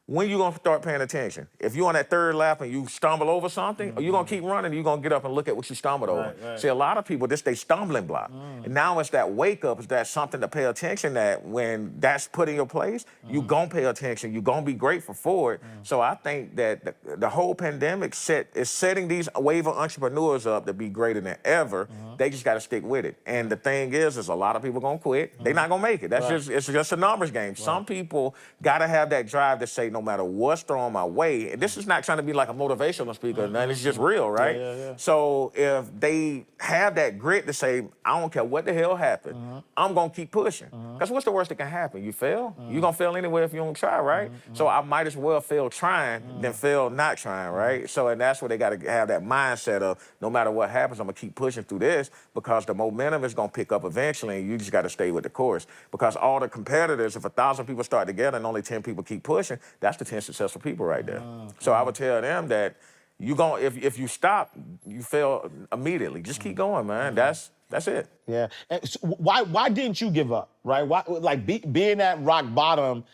When you gonna start paying attention? If you're on that 3rd lap and you stumble over something, or you gonna keep running, you're gonna get up and look at what you stumbled over. Right. See, a lot of people, this they stumbling block. And now it's that wake up, it's that something to pay attention that when that's put in your place, you gonna pay attention, you gonna be grateful for it. So I think that the whole pandemic is setting these wave of entrepreneurs up to be greater than ever. They just gotta stick with it. And the thing is a lot of people gonna quit. They're not gonna make it. It's just a numbers game. Some people gotta have that drive to say, no matter what's thrown my way, and this is not trying to be like a motivational speaker, and it's just real, right? So if they have that grit to say, I don't care what the hell happened, I'm gonna keep pushing. Because what's the worst that can happen? You fail? You're gonna fail anyway if you don't try, right? So I might as well fail trying than fail not trying, right? So, and that's where they gotta have that mindset of, no matter what happens, I'm gonna keep pushing through this because the momentum is gonna pick up eventually, and you just gotta stay with the course. Because all the competitors, if 1,000 people start together and only 10 people keep pushing, that's the 10 successful people right there. So I would tell them that if you stop, you fail immediately. Just keep going, man. That's it. Yeah. And so why didn't you give up, right? Why, like being at rock bottom,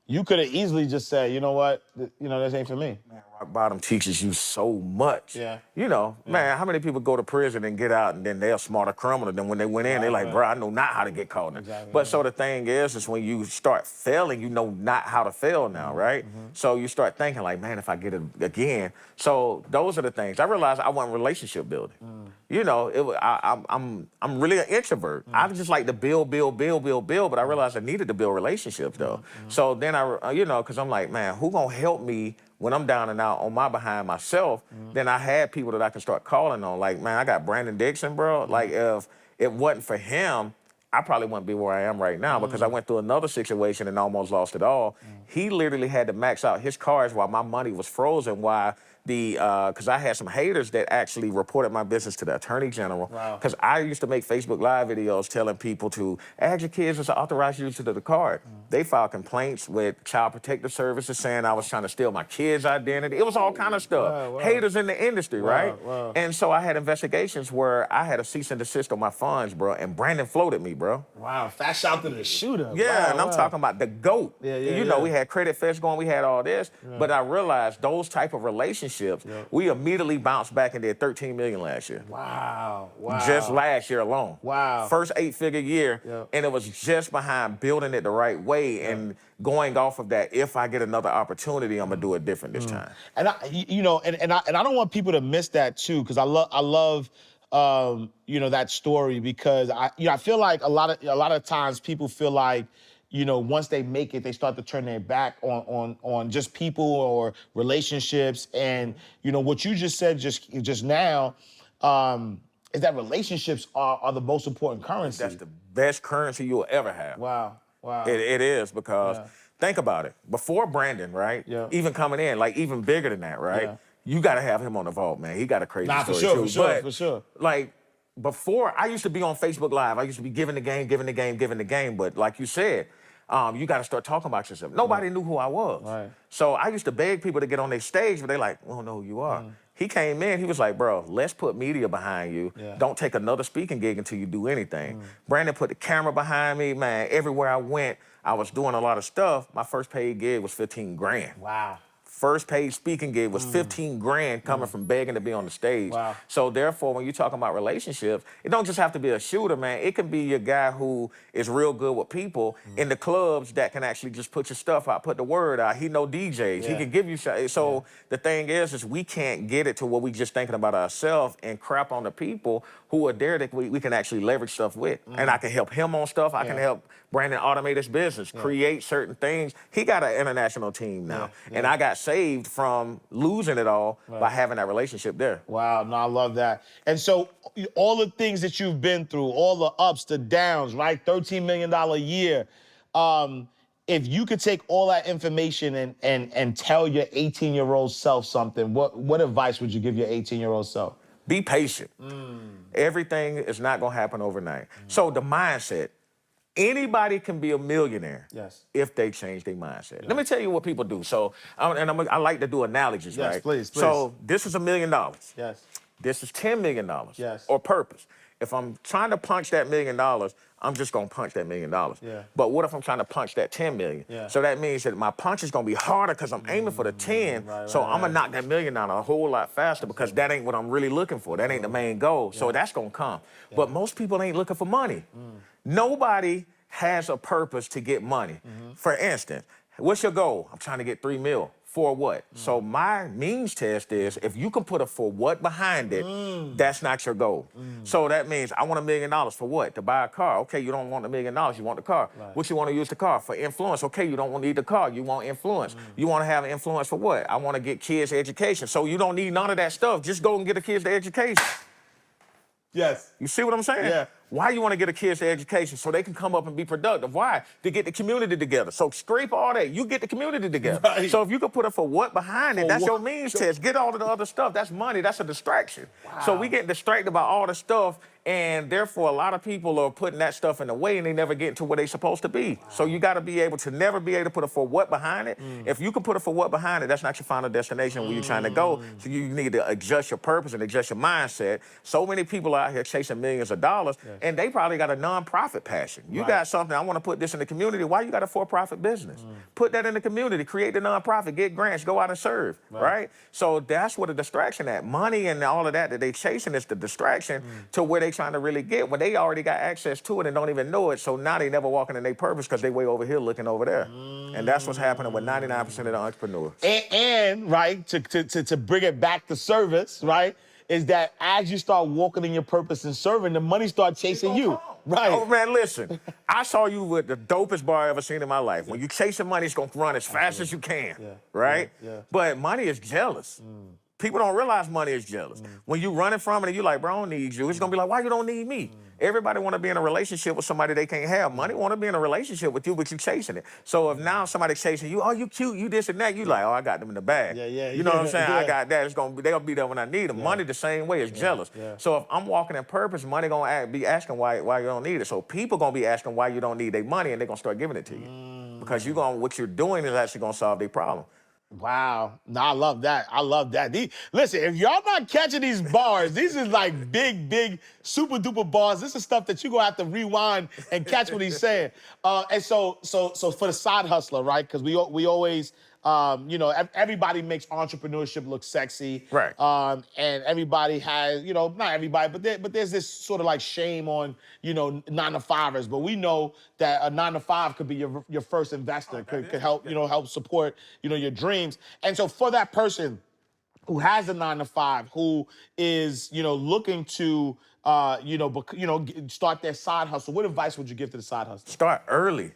You could have easily just said, you know what, this ain't for me. Man, rock bottom teaches you so much. Yeah. Man, how many people go to prison and get out and then they're a smarter criminal than when they went in? They're like, bro, I know not how to get caught. Exactly. But so the thing is when you start failing, you know not how to fail now, right? So you start thinking like, man, if I get it again. So those are the things. I realized I wasn't relationship building. I'm really an introvert. I just like to build, but I realized I needed to build relationships though. So then because I'm like, man, who gonna help me when I'm down and out on my behind myself? Then I had people that I can start calling on. Like, man, I got Brandon Dixon, bro. Like, if it wasn't for him, I probably wouldn't be where I am right now because I went through another situation and almost lost it all. He literally had to max out his cards while my money was frozen. Because I had some haters that actually reported my business to the Attorney General. Because I used to make Facebook Live videos telling people to add your kids as an authorized user to the card. They filed complaints with Child Protective Services saying I was trying to steal my kid's identity. It was all kind of stuff. Haters in the industry, right? And so I had investigations where I had a cease and desist on my funds, bro, and Brandon floated me, bro. Wow, fast out to the shooter. Yeah, and I'm talking about the GOAT. We had Credit Fest going, we had all this, but I realized those type of relationships, we immediately bounced back and did $13 million last year. Wow. Just last year alone. Wow. First 8-figure year, and it was just behind building it the right way and going off of that. If I get another opportunity, I'm gonna do it different this time. And I don't want people to miss that too, because I love that story, because I feel like a lot of times people feel like, once they make it, they start to turn their back on just people or relationships. And what you just said just now is that relationships are the most important currency. That's the best currency you'll ever have. Wow. It is, because think about it. Before Brandon, right? Even coming in, like even bigger than that, right? You got to have him on the vault, man. He got a crazy story too. For sure. Like, before, I used to be on Facebook Live. I used to be giving the game. But like you said, you got to start talking about yourself. Nobody knew who I was. Right. So I used to beg people to get on their stage, but they like, we don't know who you are. He came in, he was like, bro, let's put media behind you. Don't take another speaking gig until you do anything. Brandon put the camera behind me, man. Everywhere I went, I was doing a lot of stuff. My first paid gig was 15 grand. Wow. First paid speaking gig was 15 grand coming from begging to be on the stage. Wow. So therefore, when you're talking about relationships, it don't just have to be a shooter, man. It can be your guy who is real good with people in the clubs that can actually just put your stuff out, put the word out. He know DJs. He can give you shots. So the thing is we can't get it to where we just thinking about ourselves and crap on the people who are there that we can actually leverage stuff with. And I can help him on stuff. I can help Brandon automate his business, create certain things. He got an international team now. And I got saved from losing it all by having that relationship there. Wow, no, I love that. And so all the things that you've been through, all the ups, the downs, right? $13 million a year. If you could take all that information and tell your 18-year-old self something, what advice would you give your 18-year-old self? Be patient. Everything is not going to happen overnight. So the mindset, anybody can be a millionaire if they change their mindset. Let me tell you what people do. So, I like to do analogies, right? Yes, please. So this is $1 million. Yes. This is $10 million. Yes. Or purpose. If I'm trying to punch that $1 million, I'm just gonna punch that $1 million. But what if I'm trying to punch that 10 million? So that means that my punch is gonna be harder because I'm aiming for the 10. So I'm gonna knock that $1 million down a whole lot faster because that ain't what I'm really looking for. That ain't the main goal. So that's gonna come. But most people ain't looking for money. Nobody has a purpose to get money. For instance, what's your goal? I'm trying to get 3 mil. For what? So my means test is if you can put a for what behind it, that's not your goal. So that means I want $1 million for what? To buy a car. Okay, you don't want $1 million, you want the car. What you want to use the car? For influence. Okay, you don't need the car, you want influence. You want to have influence for what? I want to get kids education. So you don't need none of that stuff. Just go and get the kids the education. Yes. You see what I'm saying? Yeah. Why you want to get the kids the education? So they can come up and be productive. Why? To get the community together. So scrape all that. You get the community together. Right. So if you can put a for what behind it, that's your means test. Get all of the other stuff. That's money. That's a distraction. Wow. So we get distracted by all the stuff, and therefore a lot of people are putting that stuff in the way and they never get to where they're supposed to be. So you got to be able to never be able to put a for what behind it. If you can put a for what behind it, that's not your final destination where you're trying to go. So you need to adjust your purpose and adjust your mindset. So many people out here chasing millions of dollars. And they probably got a nonprofit passion. You got something, I want to put this in the community. Why you got a for-profit business? Put that in the community, create the nonprofit, get grants, go out and serve, right? So that's what the distraction at. Money and all of that they chasing is the distraction to where they trying to really get, when they already got access to it and don't even know it. So now they never walking in their purpose because they way over here looking over there. And that's what's happening with 99% of the entrepreneurs. And right, to bring it back to service, right, is that as you start walking in your purpose and serving, the money start chasing you. Right. Oh, man, listen. I saw you with the dopest bar I ever seen in my life. When you chasing money, it's going to run as fast as you can, right? But money is jealous. People don't realize money is jealous. When you running from it and you like, bro, I don't need you, it's going to be like, why you don't need me? Everybody want to be in a relationship with somebody they can't have. Money want to be in a relationship with you, but you chasing it. So if now somebody's chasing you, oh, you cute, you this and that, you like, oh, I got them in the bag. You know what I'm saying? I got that. They're gonna be there when I need them. Money the same way is jealous. So if I'm walking in purpose, money gonna be asking why you don't need it. So people gonna be asking why you don't need their money, and they're gonna start giving it to you because what you're doing is actually gonna solve their problem. Wow. No, I love that. I love that. Listen, if y'all not catching these bars, these is like big, super duper bars. This is stuff that you're going to have to rewind and catch what he's saying. And so for the side hustler, right? Because we always, everybody makes entrepreneurship look sexy. Right. And everybody has, not everybody, but there's this sort of like shame on, 9-to-5ers. But we know that a 9-to-5 could be your first investor, could help, help support, your dreams. And so for that person who has a 9-to-5, who is, looking to, start their side hustle, what advice would you give to the side hustle? Start early.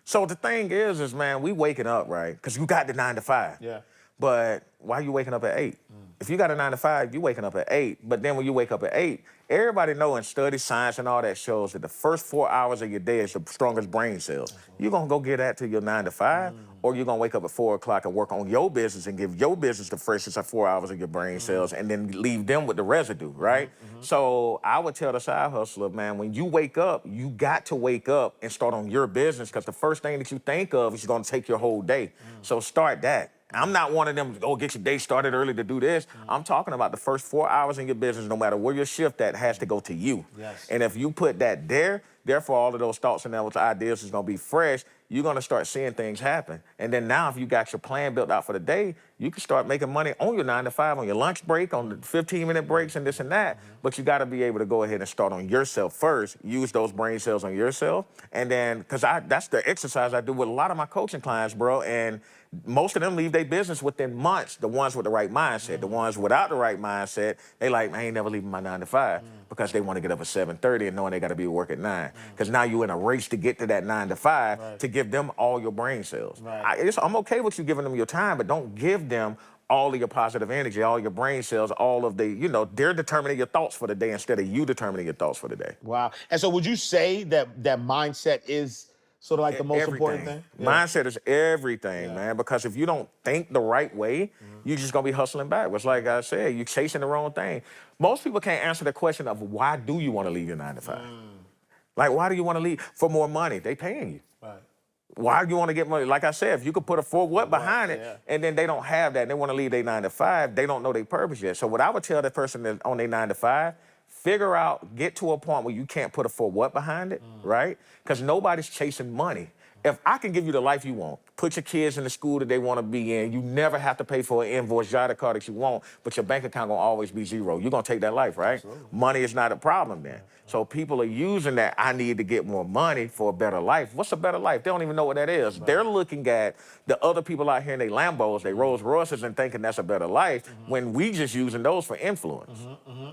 So the thing is, man, we waking up, right? Because you got the 9-to-5. Yeah. But why you waking up at 8? If you got a 9-to-5, you waking up at 8. But then when you wake up at 8, everybody know in study, science, and all that shows that the first 4 hours of your day is the strongest brain cells. You gonna go get that to your 9-to-5, or you gonna wake up at 4 o'clock and work on your business and give your business the freshest of 4 hours of your brain cells, and then leave them with the residue, right? So I would tell the side hustler, man, when you wake up, you got to wake up and start on your business, because the first thing that you think of is gonna take your whole day. So start that. I'm not one of them to go get your day started early to do this. I'm talking about the first 4 hours in your business, no matter where your shift at, has to go to you. And if you put that there, therefore all of those thoughts and those ideas is gonna be fresh, you're gonna start seeing things happen. And then now if you got your plan built out for the day, you can start making money on your 9-to-5, on your lunch break, on the 15-minute breaks and this and that. But you gotta be able to go ahead and start on yourself first, use those brain cells on yourself. And then, because that's the exercise I do with a lot of my coaching clients, bro. And most of them leave their business within months, the ones with the right mindset. The ones without the right mindset, they like, man, I ain't never leaving my 9-to-5 because they want to get up at 7:30 and knowing they got to be at work at 9. Because now you're in a race to get to that 9-to-5 to give them all your brain cells. I'm okay with you giving them your time, but don't give them all of your positive energy, all your brain cells, all of the, they're determining your thoughts for the day instead of you determining your thoughts for the day. Wow. And so would you say that mindset is sort of like the most important thing? Mindset is everything, man, because if you don't think the right way, you're just going to be hustling backwards. Like I said, you're chasing the wrong thing. Most people can't answer the question of why do you want to leave your 9-to-5? Like, why do you want to leave? For more money. They paying you. Why do you want to get money? Like I said, if you could put a for what behind it, and then they don't have that, and they want to leave their 9-to-5, they don't know their purpose yet. So what I would tell the person that's on their 9-to-5, figure out, get to a point where you can't put a for what behind it, right? Because nobody's chasing money. If I can give you the life you want, put your kids in the school that they want to be in, you never have to pay for an invoice, drive the car that you want, but your bank account gonna always be zero. You're gonna take that life, right? Absolutely. Money is not a problem then. So people are using that, I need to get more money for a better life. What's a better life? They don't even know what that is. They're looking at the other people out here in their Lambos, their Rolls Royces, and thinking that's a better life when we just using those for influence.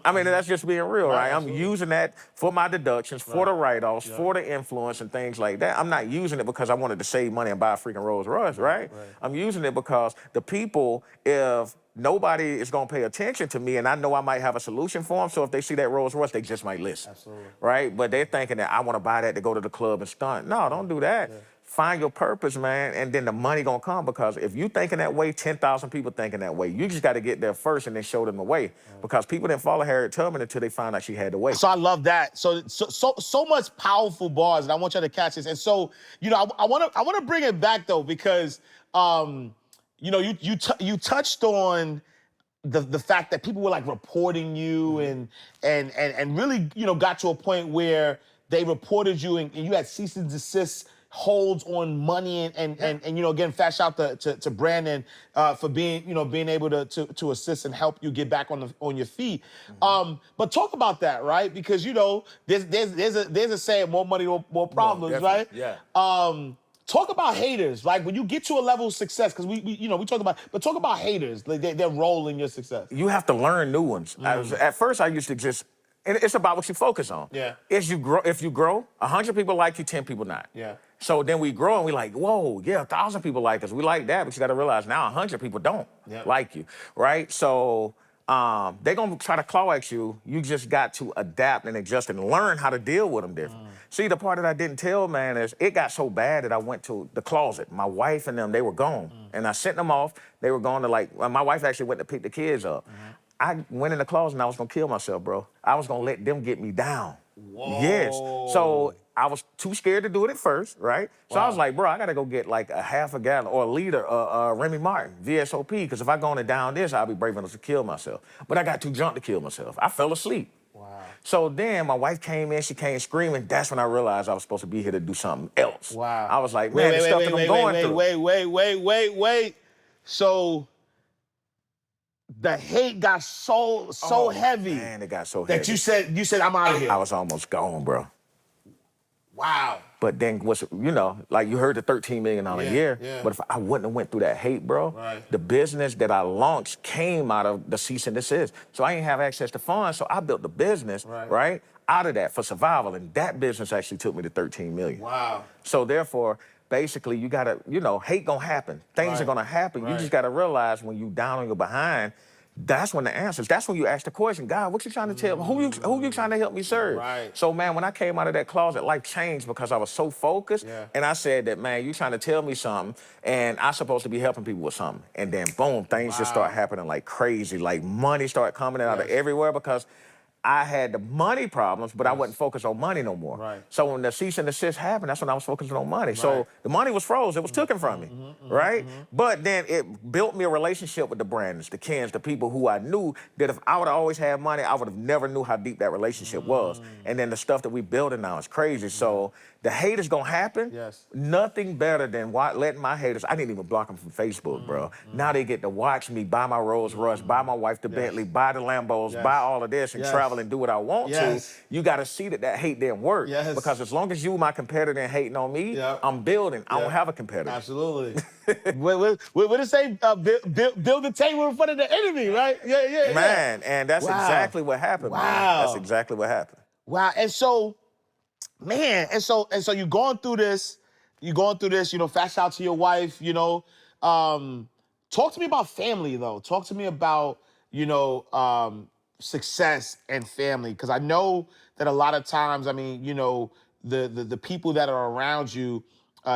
I mean, that's just being real, right? I'm using that for my deductions, for the write-offs, for the influence and things like that. I'm not using it because I wanted to save money and buy a freaking Rolls Royce, right? I'm using it because the people, if nobody is going to pay attention to me, and I know I might have a solution for them, so if they see that Rolls Royce, they just might listen. Absolutely. Right? But they're thinking that I want to buy that to go to the club and stunt. No, don't do that. Find your purpose, man, and then the money going to come, because if you thinking that way, 10,000 people thinking that way. You just got to get there first and then show them the way, because people didn't follow Harriet Tubman until they found out she had the way. So I love that. So much powerful bars, and I want you to catch this. And so, I want to bring it back though, because you touched on the fact that people were like reporting you and really, you know, got to a point where they reported you and you had cease and desist holds on money and you know, again, fast shout to Brandon for being, you know, being able to assist and help you get back on your feet. But talk about that, right? Because, you know, there's a saying, more money, more problems, right? Yeah. Talk about haters, like when you get to a level of success, because we you know, we talk about, but talk about haters, like their role in your success. You have to learn new ones. At first, I used to just, and it's about what you focus on. Yeah. If you grow, 100 people like you, 10 people not. Yeah. So then we grow and we like, whoa, yeah, 1,000 people like us. We like that, but you got to realize now 100 people don't like you, right? So they're gonna try to claw at you. You just got to adapt and adjust and learn how to deal with them different. See, the part that I didn't tell, man, is it got so bad that I went to the closet. My wife and them, they were gone. And I sent them off. They were going to my wife actually went to pick the kids up. I went in the closet and I was gonna kill myself, bro. I was gonna let them get me down. Whoa. Yes. So I was too scared to do it at first, right? So I was like, bro, I gotta go get like a half a gallon or a liter Remy Martin, VSOP, because if I go on and down this, I'll be brave enough to kill myself. But I got too drunk to kill myself. I fell asleep. Wow. So then my wife came in, she came screaming. That's when I realized I was supposed to be here to do something else. Wow. I was like, man, the stuff that I'm going through. Wait. So the hate got so heavy. Man, it got so heavy. That you said I'm out of here. I was almost gone, bro. Wow. But then you know, like you heard the $13 million a year. Yeah. But if I wouldn't have went through that hate, bro, the business that I launched came out of the cease and desist. So I didn't have access to funds, so I built the business, right, out of that for survival. And that business actually took me to $13 million. Wow. So therefore, basically, you gotta, you know, hate gonna happen. Things are gonna happen. You just gotta realize when you down on your behind, that's when the answers. That's when you ask the question, God, what you trying to tell me? Who you trying to help me serve? Right. So, man, when I came out of that closet, life changed because I was so focused. And I said that, man, you trying to tell me something, and I'm supposed to be helping people with something. And then, boom, things just start happening like crazy. Like money started coming out of everywhere because I had the money problems, but I wasn't focused on money no more. Right. So when the cease and desist happened, that's when I was focusing on money. So the money was froze. It was taken from me, right? But then it built me a relationship with the brands, the Kens, the people who I knew that if I would have always had money, I would have never knew how deep that relationship was. And then the stuff that we building now is crazy. So the hate is gonna happen. Yes. Nothing better than letting my haters, I didn't even block them from Facebook, bro. Now they get to watch me buy my Rolls Royce, buy my wife the Bentley, buy the Lambos, buy all of this and travel and do what I want to. You gotta see that hate didn't work. Because as long as you my competitor and hating on me, I'm building. I don't have a competitor. Absolutely. What it say? Build the table in front of the enemy, right? Yeah. Man, and that's exactly what happened, man. That's exactly what happened. Wow. And so, man, and so you're going through this, you know, fast out to your wife, you know. Talk to me about family, though. Talk to me about, you know, success and family. Because I know that a lot of times, I mean, you know, the people that are around you,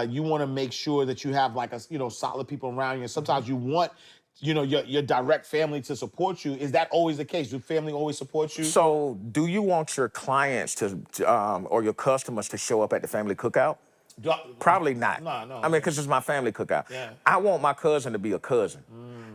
you want to make sure that you have like solid people around you. And sometimes you want, you know, your direct family to support you. Is that always the case? Do family always support you? So do you want your clients to or your customers to show up at the family cookout? Probably not. No. I mean, because it's my family cookout. Yeah. I want my cousin to be a cousin.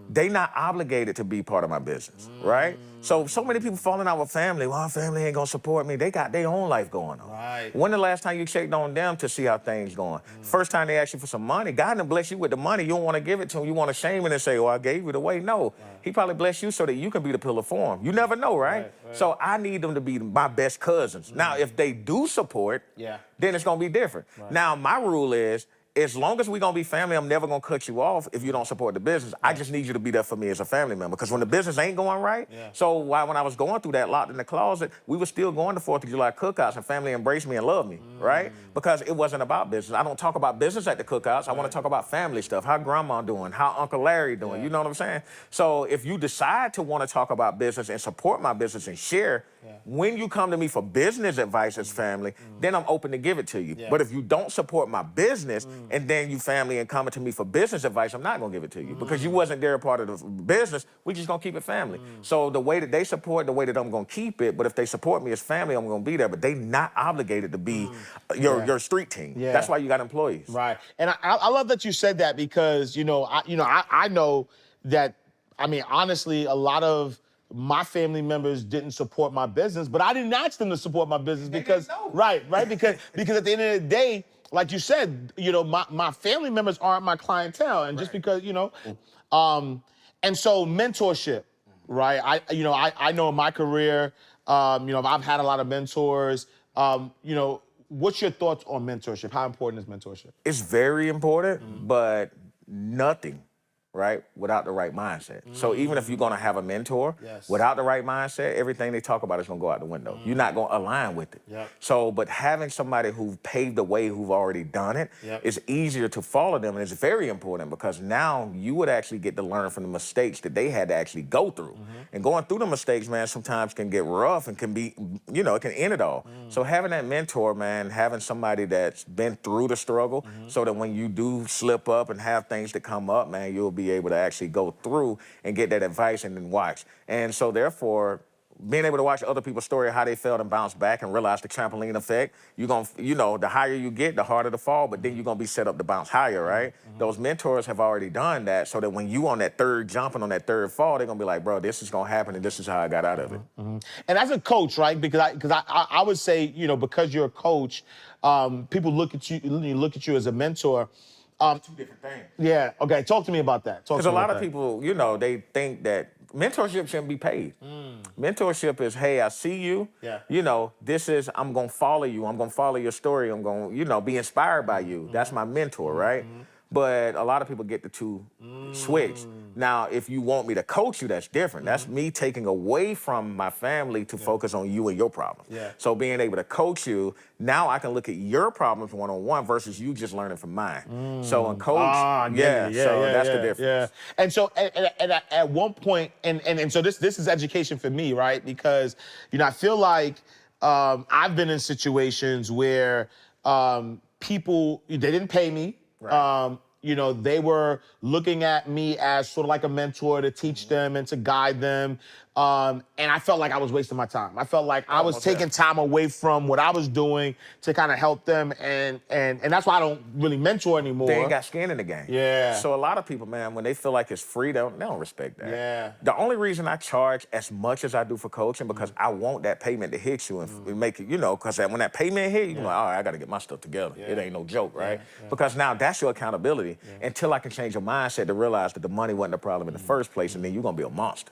They not obligated to be part of my business, right? So many people falling out with family. Well, family ain't gonna support me. They got their own life going on. Right. When the last time you checked on them to see how things going? First time they ask you for some money, God done bless you with the money. You don't want to give it to him. You want to shame it and say, "Oh, I gave it away." No, He probably blessed you so that you can be the pillar for him. You never know, right? So I need them to be my best cousins. Now, if they do support, then it's gonna be different. Now, my rule is, as long as we're gonna be family, I'm never gonna cut you off if you don't support the business. I just need you to be there for me as a family member. Because when the business ain't going right, so when I was going through that locked in the closet, we were still going to 4th of July cookouts and family embraced me and loved me, right? Because it wasn't about business. I don't talk about business at the cookouts. I want to talk about family stuff. How grandma doing? How Uncle Larry doing? You know what I'm saying? So if you decide to want to talk about business and support my business and share, when you come to me for business advice as family, then I'm open to give it to you. But if you don't support my business and then you family and coming to me for business advice, I'm not gonna give it to you because you wasn't there a part of the business. We just gonna keep it family. So the way that they support, the way that I'm gonna keep it, but if they support me as family, I'm gonna be there. But they not obligated to be your street team. That's why you got employees. Right. And I love that you said that because, I know that I mean, honestly, a lot of my family members didn't support my business, but I didn't ask them to support my business because, right, because at the end of the day, like you said, my family members aren't my clientele, and just because, and so mentorship, right? I know in my career, I've had a lot of mentors. What's your thoughts on mentorship? How important is mentorship? It's very important, but nothing, right, without the right mindset. So even if you're gonna have a mentor, without the right mindset, everything they talk about is gonna go out the window. You're not gonna align with it. So, but having somebody who paved the way, who've already done it, it's easier to follow them, and it's very important because now you would actually get to learn from the mistakes that they had to actually go through. And going through the mistakes, man, sometimes can get rough and can be, it can end it all. So having that mentor, man, having somebody that's been through the struggle, so that when you do slip up and have things that come up, man, you'll be able to actually go through and get that advice and then watch. And so therefore, being able to watch other people's story, how they felt and bounce back and realize the trampoline effect, you're going to, the higher you get, the harder to fall, but then you're going to be set up to bounce higher, right? Those mentors have already done that, so that when you on that third jump and on that third fall, they're going to be like, bro, this is going to happen and this is how I got out of it. And as a coach, right, because I would say, because you're a coach, people look at you as a mentor. Two different things. Yeah, okay, talk to me about that. Because a lot of people, they think that mentorship shouldn't be paid. Mentorship is, hey, I see you. This is, I'm going to follow you. I'm going to follow your story. I'm going to, be inspired by you. That's my mentor, right? But a lot of people get the two switched. Now, if you want me to coach you, that's different. That's me taking away from my family to focus on you and your problems. So being able to coach you, now I can look at your problems one-on-one versus you just learning from mine. So in coach, that's the difference. Yeah. And so at one point, and so this is education for me, right? Because, I feel like I've been in situations where people, they didn't pay me. Right. They were looking at me as sort of like a mentor to teach them and to guide them. And I felt like I was wasting my time. I felt like I was taking time away from what I was doing to kind of help them. And that's why I don't really mentor anymore. They ain't got skin in the game. Yeah. So a lot of people, man, when they feel like it's free, they don't respect that. Yeah. The only reason I charge as much as I do for coaching, because I want that payment to hit you and make it, because when that payment hit, you're like, all right, I got to get my stuff together. It ain't no joke, right? Because now that's your accountability until I can change your mindset to realize that the money wasn't the problem in the first place, and then you're going to be a monster.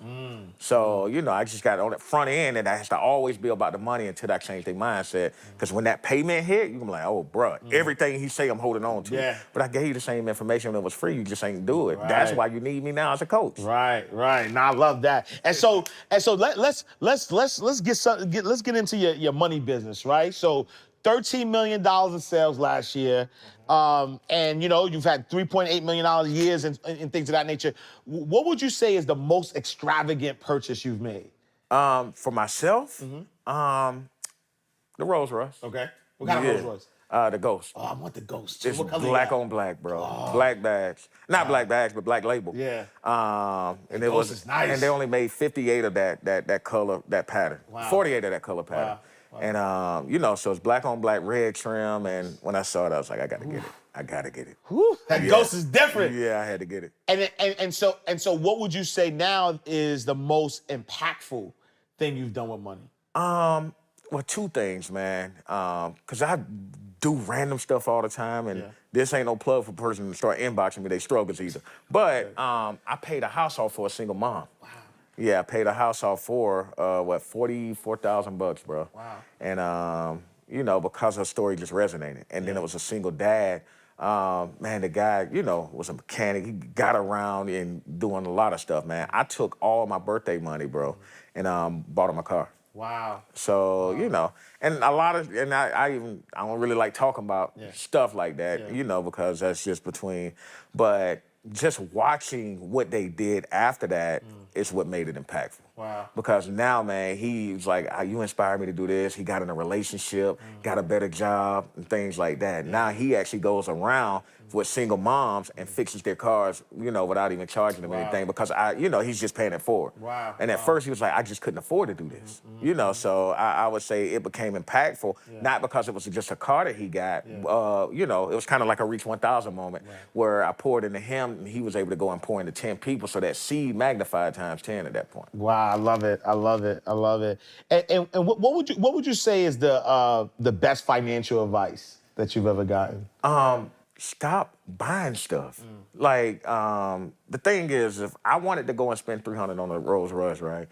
So, I just got on the front end, and that has to always be about the money until I change their mindset. Because when that payment hit, you're going to be like, oh, bro, everything he say I'm holding on to. Yeah. But I gave you the same information when it was free. You just ain't do it. Right. That's why you need me now as a coach. Right. Now I love that. And so let's get into your money business, right? So $13 million in sales last year. And you've had $3.8 million years and things of that nature. What would you say is the most extravagant purchase you've made? For myself, the Rolls Royce. Okay. What kind of Rolls Royce? The Ghost. Oh, I want the Ghost. It's what color black on black, bro. Black bags. Not black bags, but black label. Yeah. And the Ghost is nice. And they only made 58 of that color, that pattern. Wow. 48 of that color pattern. Wow. And so it's black on black, red trim. And when I saw it, I was like, I gotta get it. I gotta get it. Whew, that Ghost is different. Yeah, I had to get it. And so what would you say now is the most impactful thing you've done with money? Well, two things, man. Because I do random stuff all the time, and this ain't no plug for a person to start inboxing me their struggles either. But I paid a house off for a single mom. Wow. Yeah, I paid a house off for $44,000, bro. Wow. And because her story just resonated, and then it was a single dad. Man, the guy, was a mechanic. He got around and doing a lot of stuff, man. I took all my birthday money, bro, and bought him a car. Wow. So, and a lot of, and I don't really like talking about stuff like that, because that's just between, but just watching what they did after that is what made it impactful. Wow. Because now, man, he's like, you inspired me to do this. He got in a relationship, got a better job, and things like that. Now he actually goes around with single moms and fixes their cars, without even charging them anything, because he's just paying it forward. Wow. And at first he was like, I just couldn't afford to do this. So I would say it became impactful, not because it was just a car that he got. It was kind of like a Reach 1000 moment where I poured into him and he was able to go and pour into 10 people. So that seed magnified times 10 at that point. Wow, I love it. I love it. I love it. And what would you say is the best financial advice that you've ever gotten? Stop buying stuff. Like, the thing is, if I wanted to go and spend $300 on a Rolls Royce, right?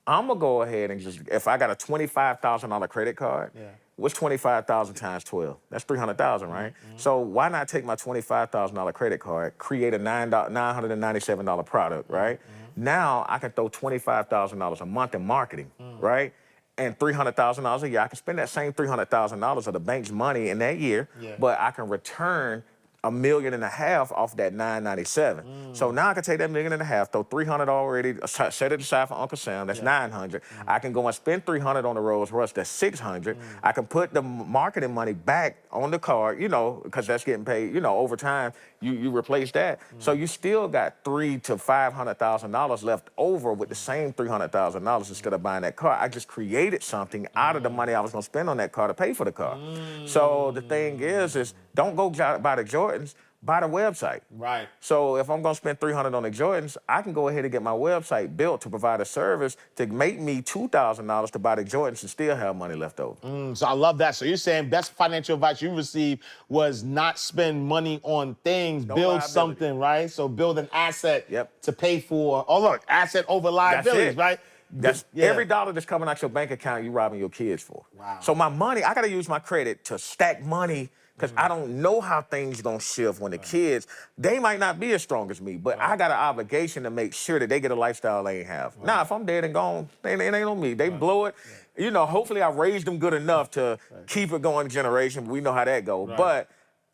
I'm gonna go ahead and if I got a $25,000 credit card, what's 25,000 times 12? That's 300,000, right? So why not take my $25,000 credit card, create a $997 product, right? Now I can throw $25,000 a month in marketing, right? And $300,000 a year, I can spend that same $300,000 of the bank's money in that year, but I can return $1.5 million off that $997. So now I can take that $1.5 million, throw $300 already, set it aside for Uncle Sam. That's $900. I can go and spend $300 on the Rolls Royce. That's $600. I can put the marketing money back on the card, because that's getting paid. Over time you replace that. So you still got $300,000 to $500,000 left over with the same $300,000 instead of buying that car. I just created something out of the money I was gonna spend on that car to pay for the car. So the thing is don't go buy the Jordans, buy the website. Right. So if I'm gonna spend $300 on the Jordans, I can go ahead and get my website built to provide a service to make me $2,000 to buy the Jordans and still have money left over. So I love that. So you're saying best financial advice you received was not spend money on things, build liability. something, right? So build an asset to pay for. Oh, look, asset over liabilities, right? That's every dollar that's coming out your bank account, you robbing your kids for. Wow. So my money, I gotta use my credit to stack money because I don't know how things gonna shift when the kids, they might not be as strong as me, but I got an obligation to make sure that they get a lifestyle they ain't have. Now, if I'm dead and gone, it ain't on me. They blow it. Hopefully I raised them good enough to keep it going generation. We know how that goes. But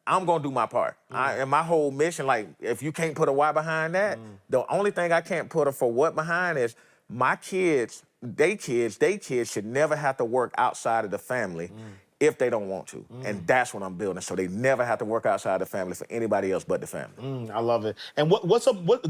I'm gonna do my part. And my whole mission, like, if you can't put a why behind that, the only thing I can't put a for what behind is my kids, they kids should never have to work outside of the family if they don't want to. And that's what I'm building. So they never have to work outside the family for anybody else but the family. I love it. And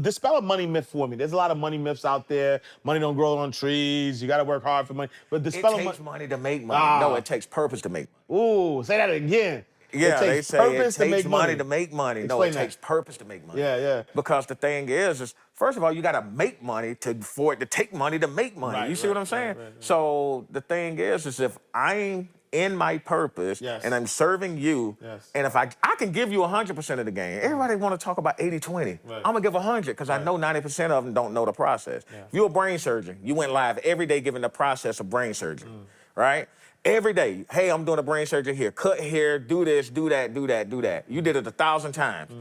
dispel a money myth for me. There's a lot of money myths out there. Money don't grow on trees. You got to work hard for money. But dispel It takes money to make money. No, it takes purpose to make money. Ooh, say that again. Yeah, they say it takes money to make money. No, it takes purpose to make money. Yeah. Because the thing is first of all, you got to make money for it to take money to make money. You see what I'm saying? Right. So the thing is if I'm in my purpose and I'm serving you, and if I can give you 100% of the game. Everybody want to talk about 80-20. I'm going to give 100 because I know 90% of them don't know the process. If you're a brain surgeon, you went live every day giving the process of brain surgery, right? Every day, hey, I'm doing a brain surgery here. Cut here, do this, do that, do that, do that. You did it 1,000 times.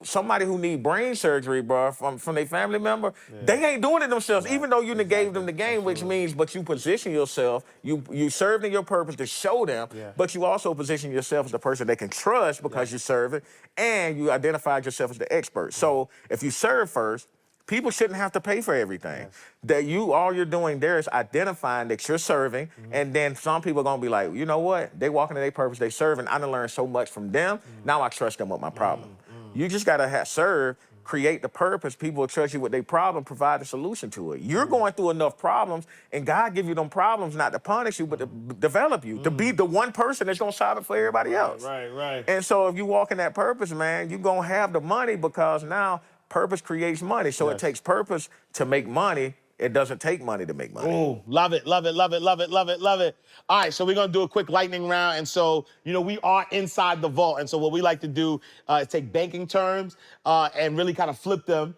Somebody who need brain surgery, bro, from their family member, they ain't doing it themselves, even though you gave them the game, which means, but you position yourself, you served in your purpose to show them, but you also position yourself as the person they can trust because you serve it, and you identified yourself as the expert. So if you serve first, people shouldn't have to pay for everything. That all you're doing there is identifying that you're serving, and then some people are gonna be like, you know what? They walking in their purpose, they serving. I done learned so much from them. Now I trust them with my problem. You just gotta serve, create the purpose. People will trust you with their problem, provide a solution to it. You're going through enough problems, and God give you them problems not to punish you, but to develop you, to be the one person that's gonna solve it for everybody else. Right. And so if you walk in that purpose, man, you're gonna have the money because now purpose creates money. So it takes purpose to make money. It doesn't take money to make money. Oh, love it. All right, so we're going to do a quick lightning round. And so, we are inside the vault. And so what we like to do is take banking terms and really kind of flip them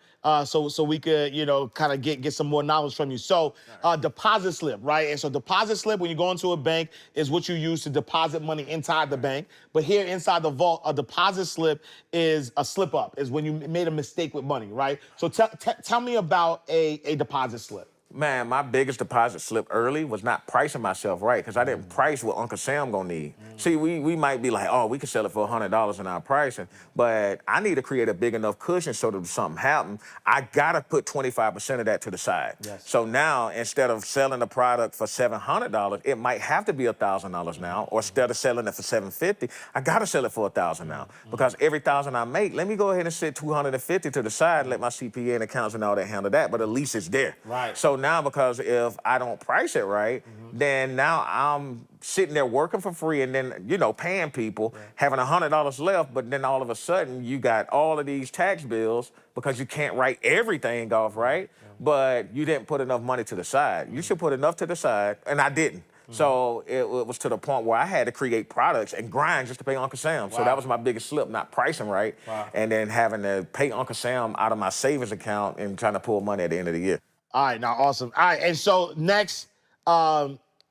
so we could, kind of get some more knowledge from you. So deposit slip, right? And so deposit slip, when you go into a bank, is what you use to deposit money inside the bank. But here inside the vault, a deposit slip is a slip up, is when you made a mistake with money, right? So tell me about a deposit slip. Man, my biggest deposit slip early was not pricing myself right, because I didn't price what Uncle Sam gonna need. See, we might be like, oh, we could sell it for $100 in our pricing, but I need to create a big enough cushion so that if something happens, I gotta put 25% of that to the side. Yes. So now, instead of selling the product for $700, it might have to be $1,000 now, or instead of selling it for $750, I gotta sell it for $1,000 now, because every $1,000 I make, let me go ahead and set $250 to the side and let my CPA and accounts and all that handle that, but at least it's there. Right. So now, because if I don't price it right, then now I'm sitting there working for free and then, you know, paying people, having $100 left, but then all of a sudden you got all of these tax bills because you can't write everything off, right? But you didn't put enough money to the side. You should put enough to the side, and I didn't. So it was to the point where I had to create products and grind just to pay Uncle Sam. So that was my biggest slip, not pricing right, and then having to pay Uncle Sam out of my savings account and trying to pull money at the end of the year. All right, now awesome. All right, and so next,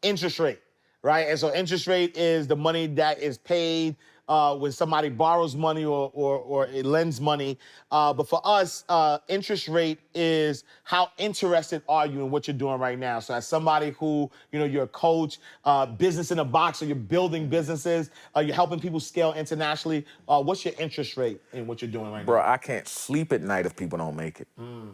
interest rate, right? And so interest rate is the money that is paid when somebody borrows money or it lends money. But for us, interest rate is how interested are you in what you're doing right now. So as somebody who, you know, you're a coach, business in a box, or you're building businesses, you're helping people scale internationally, what's your interest rate in what you're doing right now? Bro, I can't sleep at night if people don't make it.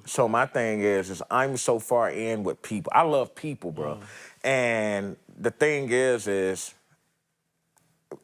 So my thing is I'm so far in with people. I love people, bro. And the thing is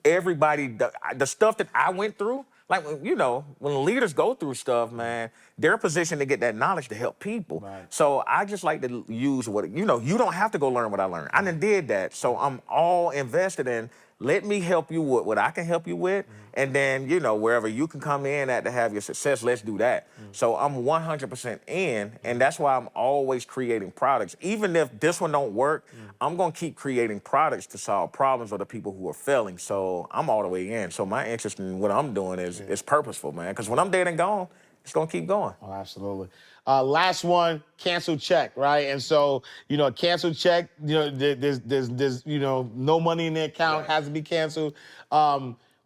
everybody, the stuff that I went through, like, you know, when leaders go through stuff, man, they're positioned to get that knowledge to help people. So I just like to use what, you know, you don't have to go learn what I learned. I done did that. So I'm all invested in, let me help you with what I can help you with. And then, you know, wherever you can come in at to have your success, let's do that. So I'm 100% in, and that's why I'm always creating products. Even if this one don't work, I'm gonna keep creating products to solve problems of the people who are failing. So I'm all the way in. So my interest in what I'm doing is purposeful, man. Because when I'm dead and gone, it's gonna keep going. Oh, absolutely. Last one, cancel check, right? And so, you know, a cancel check, you know, there's you know, no money in the account, has to be canceled.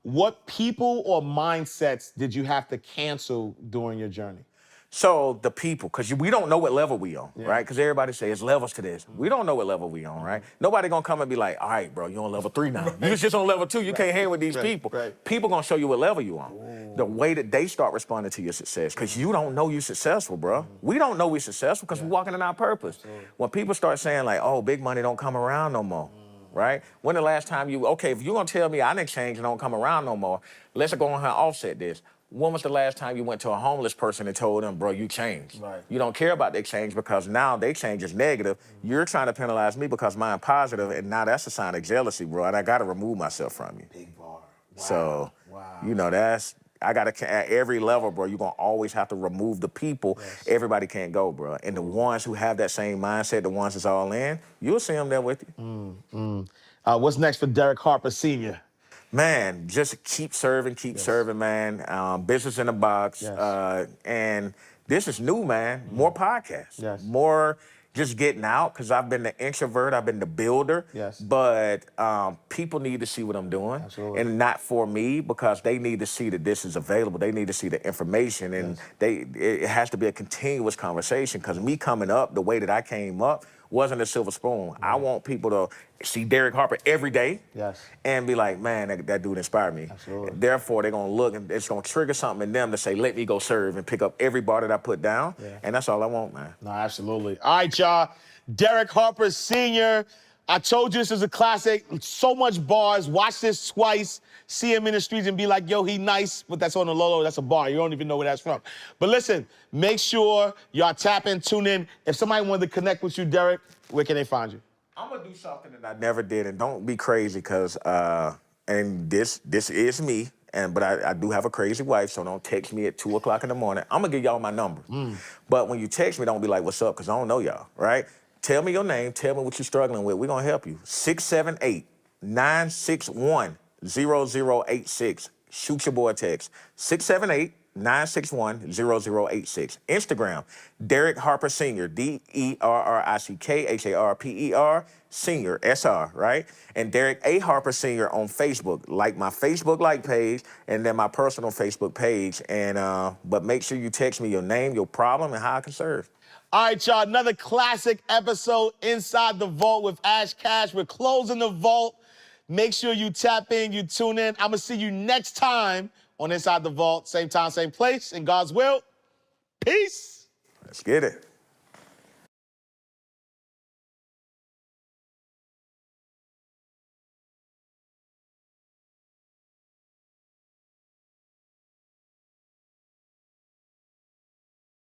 What people or mindsets did you have to cancel during your journey? So the people, because we don't know what level we on, right? Because everybody says it's levels to this. We don't know what level we on, right? Nobody gonna come and be like, all right, bro, you on level 3 now. You was just on level 2. You can't hang with these people. People gonna show you what level you on. The way that they start responding to your success, because you don't know you're successful, bro. We don't know we're successful because we're walking in our purpose. When people start saying like, oh, big money don't come around no more, right? When the last time okay, if you're gonna tell me I didn't change and don't come around no more, let's go on here and offset this. When was the last time you went to a homeless person and told them, bro, you changed? You don't care about their change because now their change is negative. You're trying to penalize me because mine positive, and now that's a sign of jealousy, bro, and I gotta remove myself from you. Big bar. Wow. So, you know, I gotta, at every level, bro, you're gonna always have to remove the people. Everybody can't go, bro. And the ones who have that same mindset, the ones that's all in, you'll see them there with you. What's next for Derek Harper Sr.? Man, just keep serving, man. Business in a box. And this is new, man. More podcasts. More just getting out, because I've been the introvert, I've been the builder. But people need to see what I'm doing. And not for me, because they need to see that this is available. They need to see the information. And it has to be a continuous conversation, because me coming up the way that I came up wasn't a silver spoon. I want people to see Derek Harper every day and be like, man, that dude inspired me. Therefore, they're gonna look and it's gonna trigger something in them to say, let me go serve and pick up every bar that I put down. And that's all I want, man. No, absolutely. All right, y'all. Derek Harper Sr. I told you this is a classic. So much bars. Watch this twice. See him in the streets and be like, yo, he nice, but that's on the low. That's a bar. You don't even know where that's from. But listen, make sure y'all tap in, tune in. If somebody wanted to connect with you, Derek, where can they find you? I'm gonna do something that I never did, and don't be crazy, because and this is me, but I do have a crazy wife, so don't text me at 2 o'clock in the morning. I'm gonna give y'all my number. But when you text me, don't be like, what's up, because I don't know y'all, right? Tell me your name, tell me what you're struggling with. We're gonna help you. 678-961-0086. Shoot your boy a text. 678-961-0086. Instagram, Derek Harper Sr., DerrickHarper Sr., SR, right? And Derek A. Harper Sr. on Facebook. Like my Facebook like page, and then my personal Facebook page. And but make sure you text me your name, your problem, and how I can serve. All right, y'all, another classic episode Inside the Vault with Ash Cash. We're closing the vault. Make sure you tap in, you tune in. I'm going to see you next time on Inside the Vault. Same time, same place. In God's will, peace. Let's get it.